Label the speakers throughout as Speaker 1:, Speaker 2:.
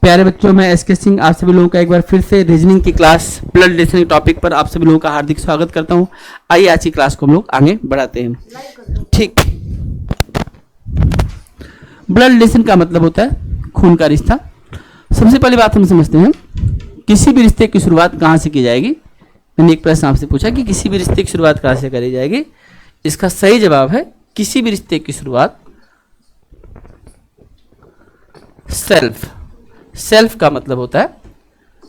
Speaker 1: प्यारे बच्चों, मैं एसके सिंह आप सभी लोगों का एक बार फिर से रीजनिंग की क्लास ब्लड रिलेशन के टॉपिक पर आप सभी लोगों का हार्दिक स्वागत करता हूं। आइए आज की क्लास को हम लोग आगे बढ़ाते हैं। ठीक, ब्लड रिलेशन का मतलब होता है खून का रिश्ता। सबसे पहली बात हम समझते हैं, किसी भी रिश्ते की शुरुआत कहाँ से की जाएगी। मैंने एक प्रश्न आपसे पूछा कि किसी भी रिश्ते की शुरुआत कहाँ से करी जाएगी। इसका सही जवाब है किसी भी रिश्ते की शुरुआत सेल्फ। सेल्फ का मतलब होता है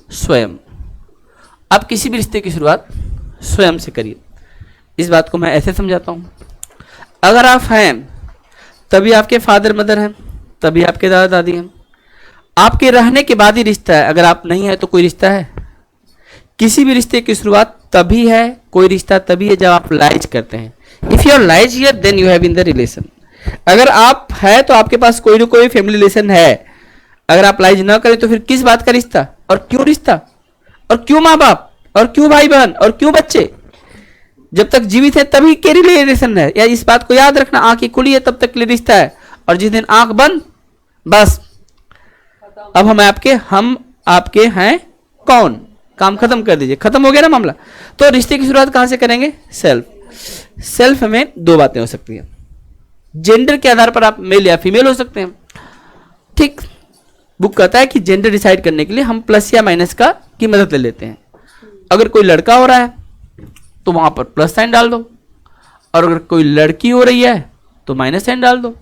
Speaker 1: स्वयं। आप किसी भी रिश्ते की शुरुआत स्वयं से करिए। इस बात को मैं ऐसे समझाता हूं, अगर आप हैं तभी आपके फादर मदर हैं, तभी आपके दादा दादी हैं। आपके रहने के बाद ही रिश्ता है, अगर आप नहीं है तो कोई रिश्ता है। किसी भी रिश्ते की शुरुआत तभी है, कोई रिश्ता तभी है जब आप लाइज करते हैं। If you are lies here then you have in the relation. अगर आप है तो आपके पास कोई ना कोई फैमिली रिलेशन है। अगर आप लाइज ना करें तो फिर किस बात का रिश्ता, और क्यों रिश्ता, और क्यों माँ बाप, और क्यों भाई बहन, और क्यों बच्चे। जब तक जीवित है तभी के रिलेशन है। या इस बात को याद रखना, आंखें खुली है तब तक के लिए रिश्ता है, और जिस दिन आंख बंद बस अब हम आपके हैं कौन, काम खत्म कर दीजिए, खत्म हो गया ना मामला। तो रिश्ते की शुरुआत कहां से करेंगे, सेल्फ। सेल्फ में दो बातें हो सकती हैं, जेंडर के आधार पर आप मेल या फीमेल हो सकते हैं। ठीक, बुक कहता है कि जेंडर डिसाइड करने के लिए हम प्लस या माइनस की मदद ले लेते हैं। अगर कोई लड़का हो रहा है तो वहां पर प्लस साइन डाल दो, और अगर कोई लड़की हो रही है तो माइनस साइन डाल दो।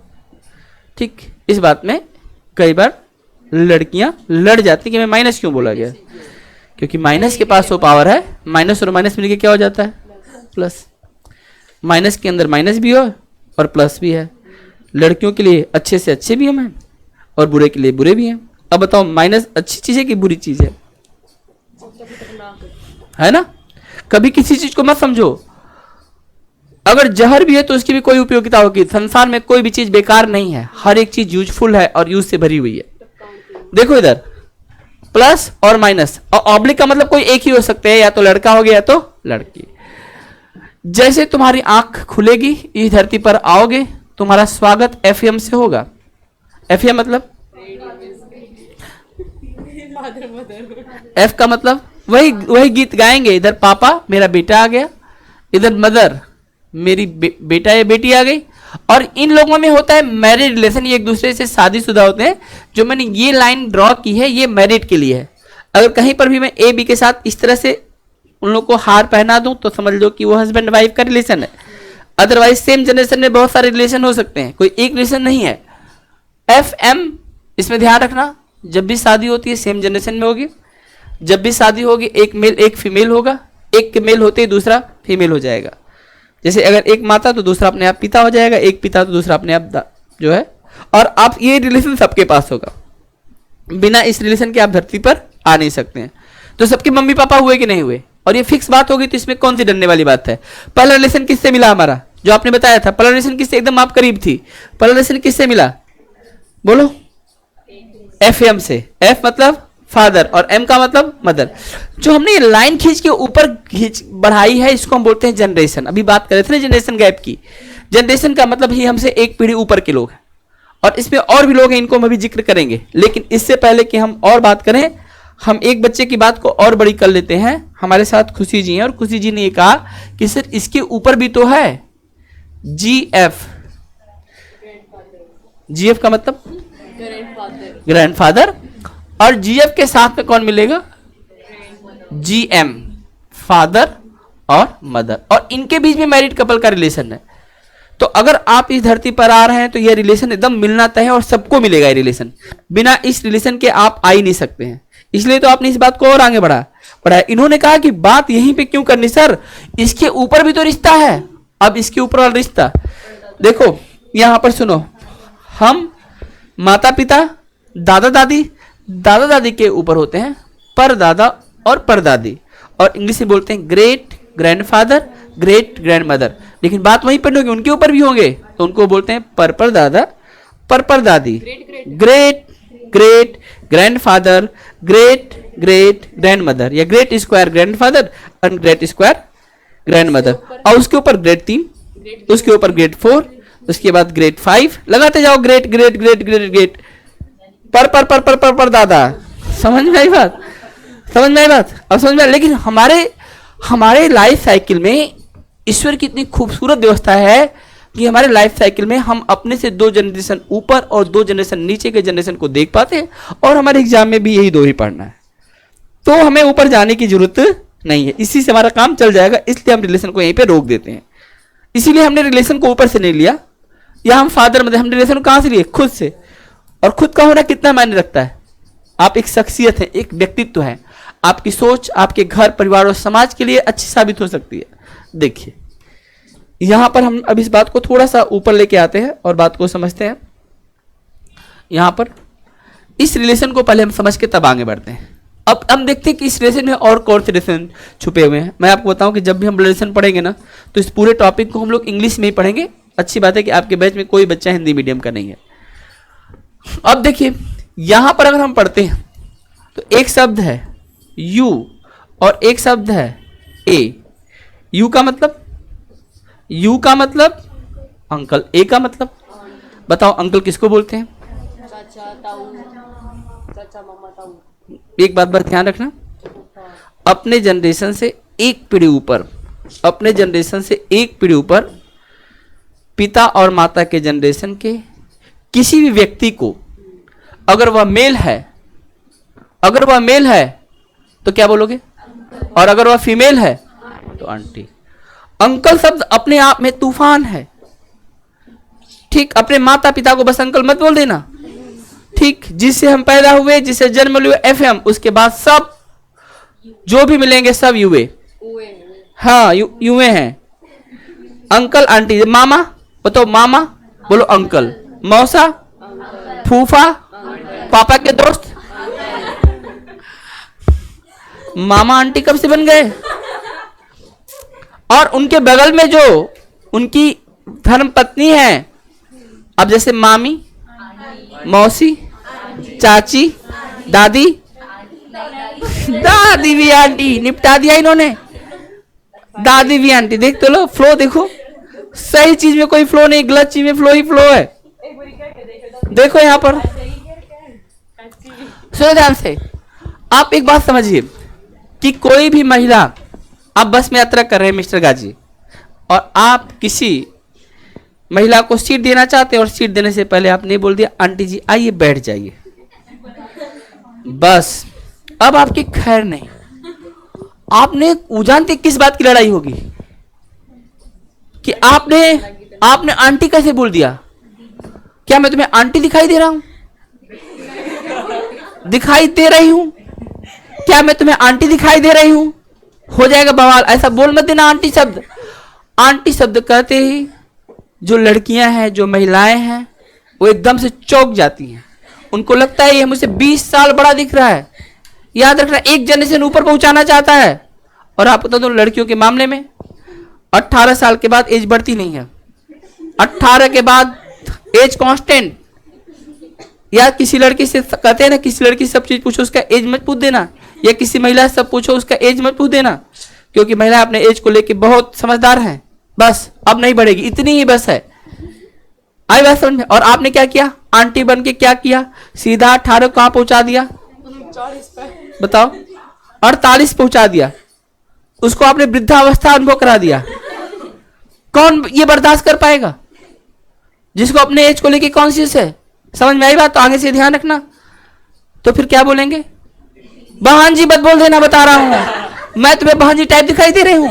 Speaker 1: ठीक, इस बात में कई बार लड़कियां लड़ जाती कि मैं माइनस क्यों बोला गया, क्योंकि माइनस के पास वो पावर है, माइनस और माइनस मिलकर क्या हो जाता है, प्लस। माइनस के अंदर माइनस भी हो और प्लस भी है। लड़कियों के लिए अच्छे से अच्छे भी हैं और बुरे के लिए बुरे भी हैं। अब बताओ, माइनस अच्छी चीज है कि बुरी चीज है ना। कभी किसी चीज को मत समझो, अगर जहर भी है तो उसकी भी कोई उपयोगिता होगी। संसार में कोई भी चीज बेकार नहीं है, हर एक चीज यूजफुल है और यूज से भरी हुई है। देखो इधर प्लस और माइनस, और ऑब्लिक का मतलब कोई एक ही हो सकते हैं, या तो लड़का हो गया या तो लड़की। जैसे तुम्हारी आंख खुलेगी, इस धरती पर आओगे, तुम्हारा स्वागत एफएम से होगा। एफएम मतलब एफ का मतलब वही गीत गाएंगे। इधर पापा मेरा बेटा आ गया, इधर मदर मेरी बेटा या बेटी आ गई। और इन लोगों में होता है मैरिड रिलेशन, ये एक दूसरे से शादीशुदा होते हैं। जो मैंने ये लाइन ड्रॉ की है ये मैरिड के लिए है। अगर कहीं पर भी मैं ए बी के साथ इस तरह से उन लोग को हार पहना दूं तो समझ लो कि वो हस्बैंड वाइफ का रिलेशन है। अदरवाइज सेम जनरेशन में बहुत सारे रिलेशन हो सकते हैं, कोई एक रिलेशन नहीं है। एफ एम, इसमें ध्यान रखना, जब भी शादी होती है सेम जनरेशन में होगी। जब भी शादी होगी एक मेल एक फीमेल होगा, एक के मेल होते ही दूसरा फीमेल हो जाएगा। जैसे अगर एक माता तो दूसरा अपने आप पिता हो जाएगा, एक पिता तो दूसरा अपने आप जो है। और आप ये रिलेशन सबके पास होगा, बिना इस रिलेशन के आप धरती पर आ नहीं सकते हैं। तो सबके मम्मी पापा हुए कि नहीं हुए, और ये फिक्स बात होगी, तो इसमें कौन सी डरने वाली बात है। पहला रिलेशन किससे मिला हमारा, जो आपने बताया था, पहला रिलेशन किससे एकदम आप करीब थी, पहला रिलेशन किससे मिला, बोलो, एफएम से। एफ मतलब फादर और एम का मतलब मदर। जो हमने ये लाइन खींच के ऊपर बढ़ाई है, इसको हम बोलते हैं जनरेशन। अभी बात कर रहे थे ना जनरेशन गैप की। जनरेशन का मतलब ही हमसे एक पीढ़ी ऊपर के लोग हैं, और इसमें और भी लोग हैं, इनको हम अभी जिक्र करेंगे। लेकिन इससे पहले कि हम और बात करें, हम एक बच्चे की बात को और बड़ी कर लेते हैं। हमारे साथ खुशी जी हैं, और खुशी जी ने ये कहा कि सर इसके ऊपर भी तो है जीएफ। जीएफ का मतलब ग्रैंडफादर, और जीएफ के साथ में कौन मिलेगा, जीएम, फादर और मदर। और इनके बीच में मैरिड कपल का रिलेशन है। तो अगर आप इस धरती पर आ रहे हैं तो यह रिलेशन एकदम मिलना तय है, और सबको मिलेगा ये रिलेशन। बिना इस रिलेशन के आप आ ही नहीं सकते हैं। इसलिए तो आपने इस बात को और आगे बढ़ाया। इन्होंने कहा कि बात यहीं पे क्यों करनी सर, इसके ऊपर भी तो रिश्ता है। अब इसके ऊपर वाला रिश्ता देखो, यहां पर सुनो, हम माता पिता, दादा दादी, दादा दादी के ऊपर होते हैं परदादा और परदादी, और इंग्लिश में बोलते हैं ग्रेट ग्रैंडफादर, ग्रेट ग्रैंडमदर। लेकिन बात वहीं पर होगी, उनके ऊपर भी होंगे, तो उनको बोलते हैं परदादा, परदादी, great great grandfather, great great grandmother, या ग्रेट स्क्वायर ग्रैंडफादर और ग्रेट स्क्वायर ग्रैंडमदर। और उसके ऊपर ग्रेड 3, उसके ऊपर ग्रेड 4, उसके बाद ग्रेड 5, लगाते जाओ, great great great great great, पर दादा, समझ में आई बात? समझ में आई बात? अब समझ में। लेकिन हमारे लाइफ साइकिल में ईश्वर की इतनी खूबसूरत व्यवस्था है कि हमारे लाइफ साइकिल में हम अपने से 2 जनरेशन ऊपर और 2 जनरेशन नीचे के जनरेशन को देख पाते हैं, और हमारे एग्जाम में भी यही 2 ही पढ़ना है, तो हमें ऊपर जाने की जरूरत नहीं है, इसी से हमारा काम चल जाएगा। इसलिए हम रिलेशन को यहीं पे रोक देते हैं। इसीलिए हमने रिलेशन को ऊपर से नहीं लिया, या हम फादर मदर, हमने रिलेशन को कहां से लिए? खुद से। और खुद का होना कितना मायने रखता है? आप एक शख्सियत है, एक व्यक्तित्व है, आपकी सोच आपके घर परिवार और समाज के लिए अच्छी साबित हो सकती है। देखिए यहां पर हम अब इस बात को थोड़ा सा ऊपर लेके आते हैं और बात को समझते हैं। यहां पर इस रिलेशन को पहले हम समझ के तब आगे बढ़ते हैं। अब हम देखते हैं कि इस रिलेशन में और कौन से रिलेशन छुपे हुए हैं। मैं आपको बताऊं कि जब भी हम रिलेशन पढ़ेंगे ना, तो इस पूरे टॉपिक को हम लोग इंग्लिश में ही पढ़ेंगे। अच्छी बात है कि आपके बैच में कोई बच्चा हिंदी मीडियम का नहीं है। अब देखिए यहां पर अगर हम पढ़ते हैं तो एक शब्द है यू और एक शब्द है ए। यू का मतलब अंकल, ए का मतलब बताओ अंकल किसको बोलते हैं?
Speaker 2: चाचा, ताऊ, चाचा, मामा, ताऊ।
Speaker 1: एक बात बस ध्यान रखना, अपने जनरेशन से एक पीढ़ी ऊपर पिता और माता के जनरेशन के किसी भी व्यक्ति को अगर वह मेल है तो क्या बोलोगे? और अगर वह फीमेल है तो आंटी। अंकल शब्द अपने आप में तूफान है। ठीक, अपने माता पिता को बस अंकल मत बोल देना। ठीक, जिससे हम पैदा हुए, जिससे जन्म लिए FM, उसके बाद सब जो भी मिलेंगे सब यूए। हाँ यूए हैं। अंकल आंटी, मामा बताओ, मामा बोलो अंकल, मौसा, फूफा, पापा के दोस्त। मामा आंटी कब से बन गए? और उनके बगल में जो उनकी धर्म पत्नी है, अब जैसे मामी, मौसी, चाची, दादी, दादी भी आंटी, निपटा दिया इन्होंने। दादी भी आंटी। देख तो लो फ्लो, देखो सही चीज में कोई फ्लो नहीं, गलत चीज में फ्लो ही फ्लो है। देखो यहां पर सुनो ध्यान से। आप एक बात समझिए कि कोई भी महिला, आप बस में यात्रा कर रहे हैं मिस्टर गाजी, और आप किसी महिला को सीट देना चाहते हैं, और सीट देने से पहले आपने बोल दिया आंटी जी आइए बैठ जाइए, बस अब आपकी खैर नहीं। आपने जानते किस बात की लड़ाई होगी? कि आपने आंटी कैसे बोल दिया? क्या मैं तुम्हें आंटी दिखाई दे रहा हूं? दिखाई दे रही हूं? क्या मैं तुम्हें आंटी दिखाई दे रही हूं? हो जाएगा बवाल। ऐसा बोल मत देना आंटी शब्द। आंटी शब्द कहते ही जो लड़कियां हैं, जो महिलाएं हैं, वो एकदम से चौंक जाती हैं। उनको लगता है ये मुझसे 20 साल बड़ा दिख रहा है। याद रखना, एक जनरेशन ऊपर पहुंचाना चाहता है। और आप बता दो लड़कियों के मामले में 18 साल के बाद एज बढ़ती नहीं है। 18 के बाद एज कांस्टेंट। या किसी लड़की से कहते हैं ना, किसी लड़की से सब चीज पूछो उसका एज मत पूछ देना, या किसी महिला से सब पूछो उसका एज मत पूछ देना, क्योंकि महिला अपने एज को लेके बहुत समझदार है। बस अब नहीं बढ़ेगी, इतनी ही बस है। आई बात समझ में? और आपने क्या किया? आंटी बन के क्या किया? सीधा 18 कहां पहुंचा दिया? बताओ, 48 पहुंचा दिया। उसको आपने वृद्धावस्था अनुभव करा दिया। कौन ये बर्दाश्त कर पाएगा जिसको अपने एज को लेके कॉन्शियस है? समझ में आई बात? तो आगे से ध्यान रखना। तो फिर क्या बोलेंगे? बहन जी मत बोल देना, बता रहा हूं मैं तुम्हें बहन जी टाइप दिखाई दे रही हूं।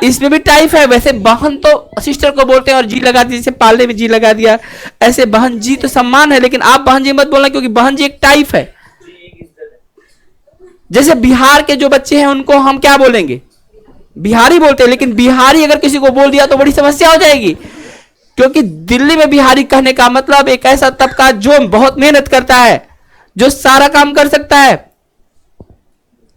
Speaker 1: इसमें भी टाइप है। वैसे बहन तो सिस्टर को बोलते हैं और जी लगा दी, जैसे पालने में जी लगा दिया, ऐसे बहन जी तो सम्मान है, लेकिन आप बहन जी मत बोलना, क्योंकि बहन जी एक टाइप है। जैसे बिहार के जो बच्चे हैं उनको हम क्या बोलेंगे? बिहारी बोलते हैं, लेकिन बिहारी अगर किसी को बोल दिया तो बड़ी समस्या हो जाएगी, क्योंकि दिल्ली में बिहारी कहने का मतलब एक ऐसा तबका जो बहुत मेहनत करता है, जो सारा काम कर सकता है।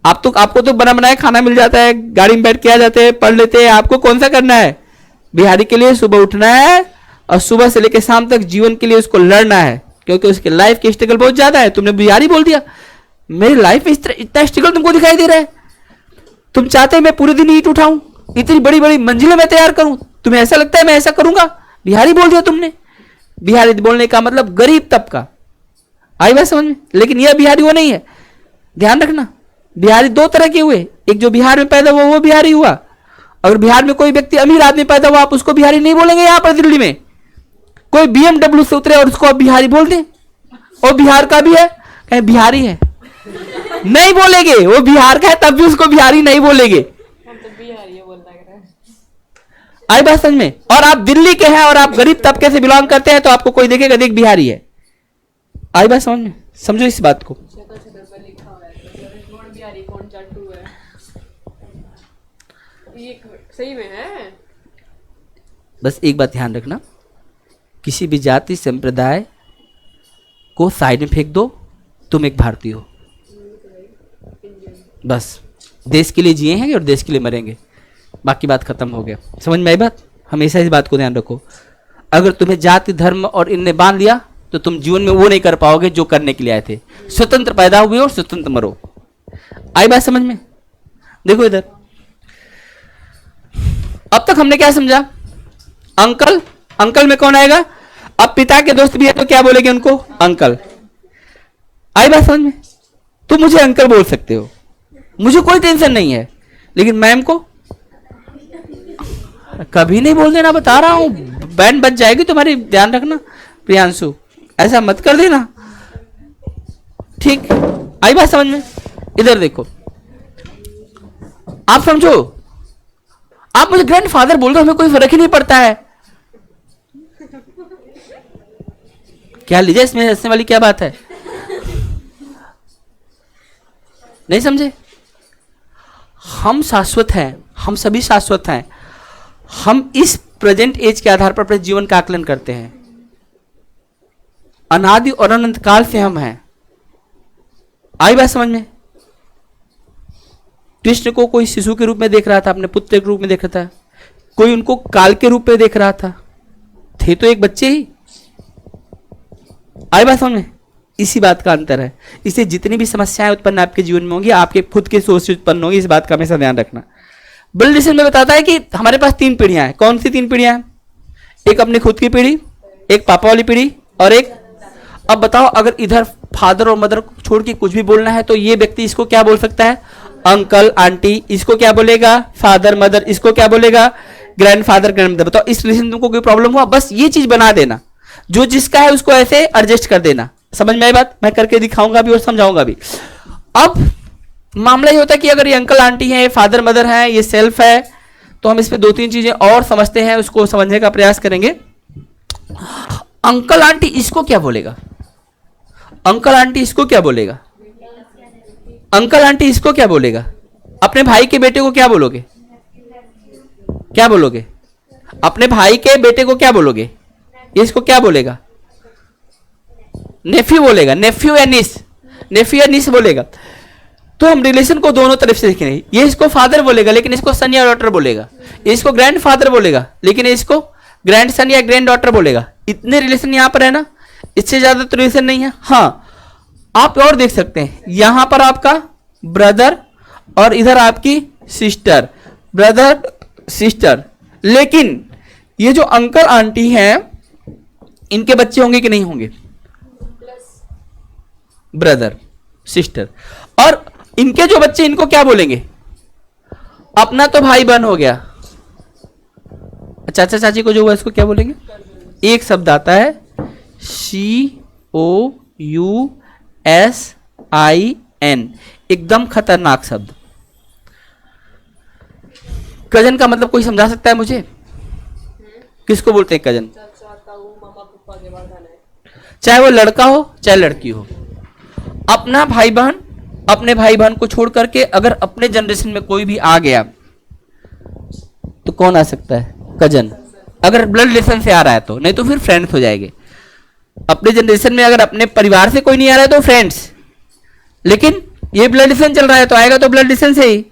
Speaker 1: आपको तो बना बनाया खाना मिल जाता है, गाड़ी में बैठ के आ जाते हैं, पढ़ लेते हैं। आपको कौन सा करना है? बिहारी के लिए सुबह उठना है और सुबह से लेकर शाम तक जीवन के लिए उसको लड़ना है, क्योंकि उसके लाइफ की स्ट्रगल बहुत ज्यादा है। तुमने बिहारी बोल दिया, मेरी लाइफ में इतना स्ट्रगल तुमको दिखाई दे रहा है। तुम चाहते हैं मैं पूरे दिन ईंट उठाऊं, इतनी बड़ी बड़ी मंजिलें मैं तैयार करूं, तुम्हें ऐसा लगता है मैं ऐसा करूंगा? बिहारी बोल दिया तुमने। बिहारी बोलने का मतलब गरीब तबका। आई बात समझ में? लेकिन यह बिहारी वो नहीं है। ध्यान रखना, बिहारी दो तरह के हुए, एक जो बिहार में पैदा हुआ वो बिहारी हुआ। अगर बिहार में कोई व्यक्ति अमीर आदमी पैदा हुआ, आप उसको बिहारी नहीं बोलेंगे। यहां पर दिल्ली में कोई BMW से उतरे और उसको आप बिहारी बोल दें, और बिहार का भी है, कहें बिहारी है, नहीं बोलेंगे। वो बिहार का है तब भी उसको बिहारी नहीं बोलेंगे।
Speaker 2: हम तो बिहारी है बोलता है।
Speaker 1: आई बात समझ में? और आप दिल्ली के हैं और आप गरीब तबके से बिलोंग करते हैं तो आपको कोई देखेगा, देख बिहारी है। आई बात समझ में? समझो इस बात को।
Speaker 2: छतर छतर पर लिखा हुआ है कौन बिहारी कौन चट्टू है। ये सही में है।
Speaker 1: बस एक बात ध्यान रखना, किसी भी जाति संप्रदाय को साइड में फेंक दो, तुम एक भारतीय हो। बस देश के लिए जिए हैं और देश के लिए मरेंगे, बाकी बात खत्म हो गया। समझ में आई बात? हमेशा इस बात को ध्यान रखो। अगर तुम्हें जाति धर्म और इनने बांध लिया तो तुम जीवन में वो नहीं कर पाओगे जो करने के लिए आए थे। स्वतंत्र पैदा हुए और स्वतंत्र मरो। आई बात समझ में? देखो इधर, अब तक हमने क्या समझा? अंकल, अंकल में कौन आएगा? अब पिता के दोस्त भी है तो क्या बोलेंगे उनको? अंकल। आई बात समझ में? तुम मुझे अंकल बोल सकते हो, मुझे कोई टेंशन नहीं है, लेकिन मैम को कभी नहीं बोल देना, बता रहा हूं, बैंड बच जाएगी तुम्हारी। ध्यान रखना प्रियांशु, ऐसा मत कर देना, ठीक? आई बात समझ में? इधर देखो, आप समझो, आप मुझे ग्रैंडफादर बोल दो, हमें कोई फर्क ही नहीं पड़ता है। क्या लीजिए, इसमें हंसने वाली क्या बात है? नहीं समझे? हम शाश्वत हैं, हम सभी शाश्वत हैं। हम इस प्रेजेंट एज के आधार पर अपने जीवन का आकलन करते हैं। अनादि और अनंत काल से हम हैं। आई बात समझ में? कृष्ण को कोई शिशु के रूप में देख रहा था, अपने पुत्र के रूप में देख रहा था, कोई उनको काल के रूप में देख रहा था, थे तो एक बच्चे ही। आई बात समझ में? इसी बात का अंतर है। इससे जितनी भी समस्याएं उत्पन्न आपके जीवन में होंगी, आपके खुद के सोच से उत्पन्न होंगी। इस बात का हमेशा ध्यान रखना। ब्लड में बताता है कि हमारे पास 3 पीढ़ियां हैं। कौन सी 3 पीढ़ियां हैं? एक अपनी खुद की पीढ़ी, एक पापा वाली पीढ़ी, और एक, अब बताओ, अगर इधर फादर और मदर को छोड़ के कुछ भी बोलना है तो ये व्यक्ति इसको क्या बोल सकता है? Uncle aunty. इसको क्या बोलेगा? Father mother. इसको क्या बोलेगा? Grandfather grandmother. बताओ, इस रिलेशन में तुमको कोई प्रॉब्लम हुआ? बस ये चीज बना देना, जो जिसका है उसको ऐसे एडजस्ट कर देना। समझ में आई बात? मैं करके दिखाऊंगा भी और समझाऊंगा भी। अब मामला ये होता है कि अगर ये अंकल आंटी है, फादर मदर है, ये सेल्फ है, तो हम इस पे 2-3 चीजें और समझते हैं, उसको समझने का प्रयास करेंगे। अंकल आंटी इसको क्या बोलेगा? अंकल आंटी इसको क्या बोलेगा? अंकल आंटी इसको क्या बोलेगा? अपने भाई के बेटे को क्या बोलोगे? क्या बोलोगे? अपने भाई के बेटे को क्या बोलोगे? इसको क्या बोलेगा? नेफ्यू बोलेगा। नेफ्यू या निस, नेफ्यू या निस बोलेगा। तो हम रिलेशन को दोनों तरफ से देखेंगे। ये इसको फादर बोलेगा लेकिन इसको सन या डॉटर बोलेगा, इसको ग्रैंड फादर बोलेगा लेकिन इसको ग्रैंड सन या ग्रैंड डॉटर बोलेगा। इतने रिलेशन यहां पर है ना, इससे ज्यादा तो रिलेशन नहीं है। हाँ, आप और देख सकते हैं, यहां पर आपका ब्रदर और इधर आपकी सिस्टर, ब्रदर सिस्टर। लेकिन ये जो अंकल आंटी हैं, इनके बच्चे होंगे कि नहीं होंगे? Brother sister. और इनके जो बच्चे, इनको क्या बोलेंगे? अपना तो भाई बहन हो गया, चाचा चाची को जो हुआ इसको क्या बोलेंगे? एक शब्द आता है COUSIN, एकदम खतरनाक शब्द। कजन का मतलब कोई समझा सकता है मुझे? किसको बोलते हैं कजन?
Speaker 2: चाचा ताऊ मामा पापा के बाद है,
Speaker 1: चाहे वो लड़का हो चाहे लड़की हो। अपना भाई बहन, अपने भाई बहन को छोड़ करके अगर अपने जनरेशन में कोई भी आ गया तो कौन आ सकता है? कजन। अगर ब्लड रिलेशन से आ रहा है तो, नहीं तो फिर फ्रेंड्स हो जाएंगे। अपने जनरेशन में अगर अपने परिवार से कोई नहीं आ रहा है तो फ्रेंड्स, लेकिन ये ब्लड रिलेशन चल रहा है तो आएगा तो ब्लड रिलेशन से ही।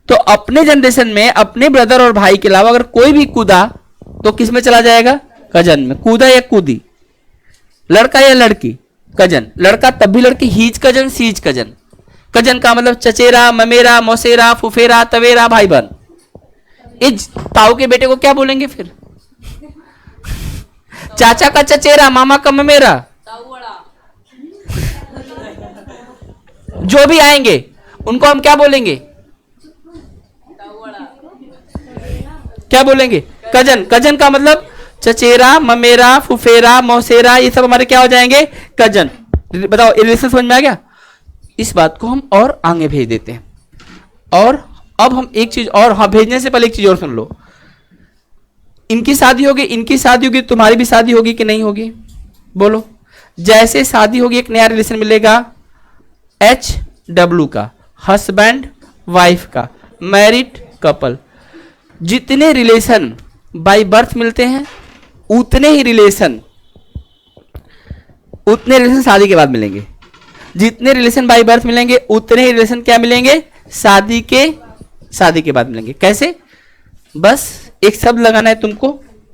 Speaker 1: तो अपने जनरेशन में अपने ब्रदर और भाई के अलावा अगर कोई भी कूदा तो किस में चला जाएगा? कजन में। कूदा या कूदी, लड़का या लड़की, कजन। लड़का तब भी लड़की, his cousin she's cousin. Cousin का मतलब चचेरा, ममेरा, मौसेरा, फुफेरा, तवेरा, भाई बहन। इस ताऊ के बेटे को क्या बोलेंगे फिर? चाचा का चचेरा, मामा का ममेरा।
Speaker 2: ताऊ बड़ा
Speaker 1: जो भी आएंगे उनको हम क्या बोलेंगे? क्या बोलेंगे? कजन। कजन का मतलब चचेरा, ममेरा, फुफेरा, मौसेरा, ये सब हमारे क्या हो जाएंगे? कजन। बताओ, रिलेशन समझ में आ गया? इस बात को हम और आगे भेज देते हैं। और अब हम एक चीज और, हाँ, भेजने से पहले एक चीज और सुन लो। इनकी शादी होगी, इनकी शादी होगी, तुम्हारी भी शादी होगी कि नहीं होगी? बोलो। जैसे शादी होगी एक नया रिलेशन मिलेगा HW का, हस्बैंड वाइफ का, मैरिड कपल। जितने रिलेशन बाय बर्थ मिलते हैं उतने रिलेशन शादी के बाद मिलेंगे। जितने रिलेशन बाय बर्थ मिलेंगे उतने ही रिलेशन क्या मिलेंगे? शादी के बाद मिलेंगे। कैसे? बस एक शब्द लगाना है तुमको।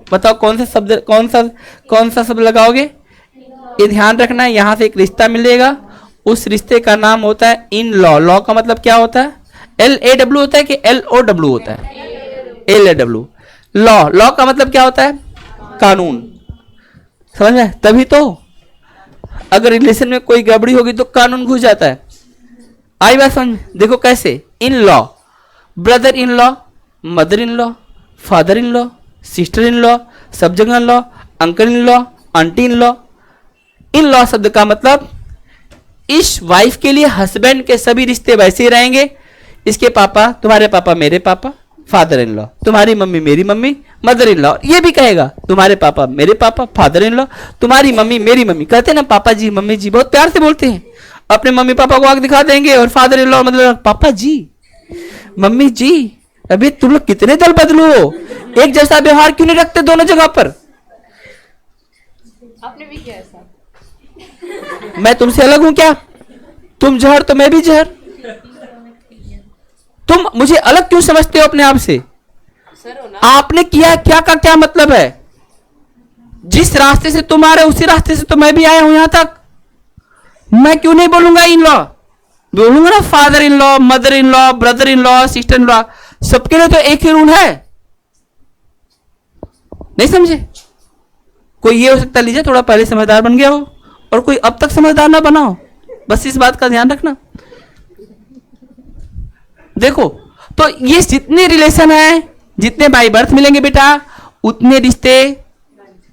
Speaker 1: बताओ कौन सा शब्द लगाओगे? ये ध्यान रखना है। यहां से एक रिश्ता मिलेगा, उस रिश्ते का नाम होता है इन लॉ। लॉ का मतलब क्या होता है? LAW होता है कि LOW होता है? LAW। लॉ का मतलब क्या होता है? कानून। समझ में? तभी तो अगर रिलेशन में कोई गड़बड़ी होगी तो कानून घुस जाता है। आई बात समझ में? देखो कैसे। In law, brother in law, mother in law, father in law, sister in law, सब जगह law, uncle in law, aunty in law. In law शब्द का मतलब इस वाइफ के लिए हस्बैंड के सभी रिश्ते वैसे ही रहेंगे। इसके पापा तुम्हारे पापा मेरे पापा, फादर इन लॉ, तुम्हारी मम्मी मेरी मम्मी, मदर इन लॉ। ये भी कहेगा तुम्हारे पापा मेरे पापा, फादर इन लॉ, तुम्हारी मम्मी मेरी मम्मी। कहते हैं ना पापा जी मम्मी जी, बहुत प्यार से बोलते हैं। अपने मम्मी पापा को आगे दिखा देंगे और फादर इन लॉ मतलब पापा जी मम्मी जी। अभी तुम लोग कितने दल बदलू हो, एक जैसा व्यवहार क्यों नहीं रखते दोनों जगह पर?
Speaker 2: आपने भी किया ऐसा?
Speaker 1: मैं तुमसे अलग हूं क्या? तुम जहर तो मैं भी जहर। तुम मुझे अलग क्यों समझते हो अपने आप से?
Speaker 2: सर हो ना?
Speaker 1: आपने किया क्या का क्या मतलब है? जिस रास्ते से तुम आ रहे हो उसी रास्ते से तो मैं भी आया हूं यहां तक। मैं क्यों नहीं बोलूंगा इन लॉ? बोलूंगा ना father in law, mother in law, brother in law, sister in law. सबके लिए तो एक ही रूल है। नहीं समझे? कोई ये हो सकता लीजिए थोड़ा पहले समझदार बन गया हो और कोई अब तक समझदार ना बना हो। बस इस बात का ध्यान रखना। देखो तो ये जितने रिलेशन है, जितने बाय बर्थ मिलेंगे बेटा, उतने रिश्ते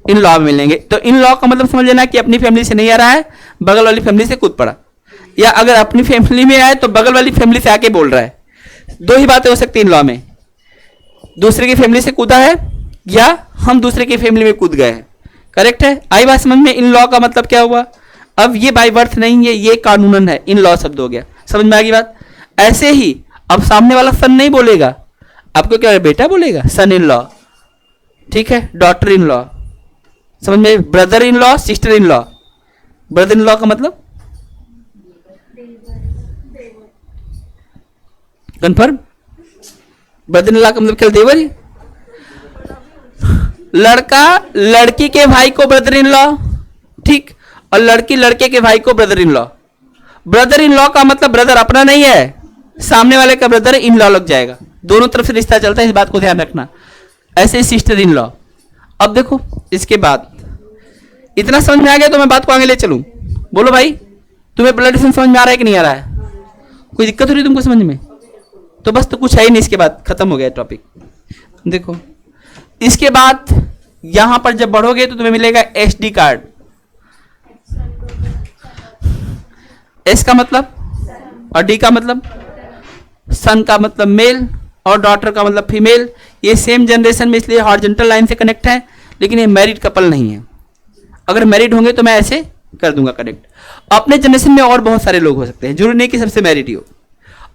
Speaker 1: इन लॉ में मिलेंगे। तो इन लॉ का मतलब समझ लेना कि अपनी फैमिली से नहीं आ रहा है, बगल वाली फैमिली से कूद पड़ा, या अगर अपनी फैमिली में आए तो बगल वाली फैमिली से आके बोल रहा है। दो ही बातें हो सकती इन लॉ में, दूसरे की फैमिली से कूदा है या हम दूसरे की फैमिली में कूद गए हैं। करेक्ट है? आई बात समझ में? इन लॉ का मतलब क्या हुआ? अब ये बाय बर्थ नहीं है, ये कानूनन है। इन लॉ शब्द हो गया। समझ में आ गई बात? ऐसे ही अब सामने वाला सन नहीं बोलेगा, आपको क्या बेटा बोलेगा? सन इन लॉ। ठीक है? Daughter in law. समझ में? Brother in law, sister in law. Brother in law का मतलब कंफर्म? ब्रदर इन लॉ का मतलब क्या? देवर ही। लड़का लड़की के भाई को ब्रदर इन लॉ, ठीक, और लड़की लड़के के भाई को brother in law. Brother in law का मतलब ब्रदर अपना नहीं है, सामने वाले का ब्रदर इन लॉ लग जाएगा। दोनों तरफ से रिश्ता चलता है, इस बात को ध्यान रखना। ऐसे सिस्टर इन लॉ। अब देखो इसके बाद इतना समझ में आ गया तो मैं बात को आगे ले चलूं। बोलो भाई, तुम्हें ब्लड रिलेशन समझ में आ रहा है कि नहीं आ रहा है? कोई दिक्कत हो रही है तुमको समझ में? तो बस, तो कुछ है ही नहीं, इसके बाद खत्म हो गया टॉपिक। देखो इसके बाद यहां पर जब बढ़ोगे तो तुम्हें मिलेगा SD कार्ड। S का मतलब और D का मतलब, सन का मतलब मेल और डॉटर का मतलब फीमेल। ये सेम जनरेशन में इसलिए हॉरिजॉन्टल लाइन से कनेक्ट है, लेकिन ये मैरिड कपल नहीं है। अगर मैरिड होंगे तो मैं ऐसे कर दूंगा कनेक्ट। अपने जनरेशन में और बहुत सारे लोग हो सकते हैं, जरूरी नहीं कि सबसे मैरिड ही हो।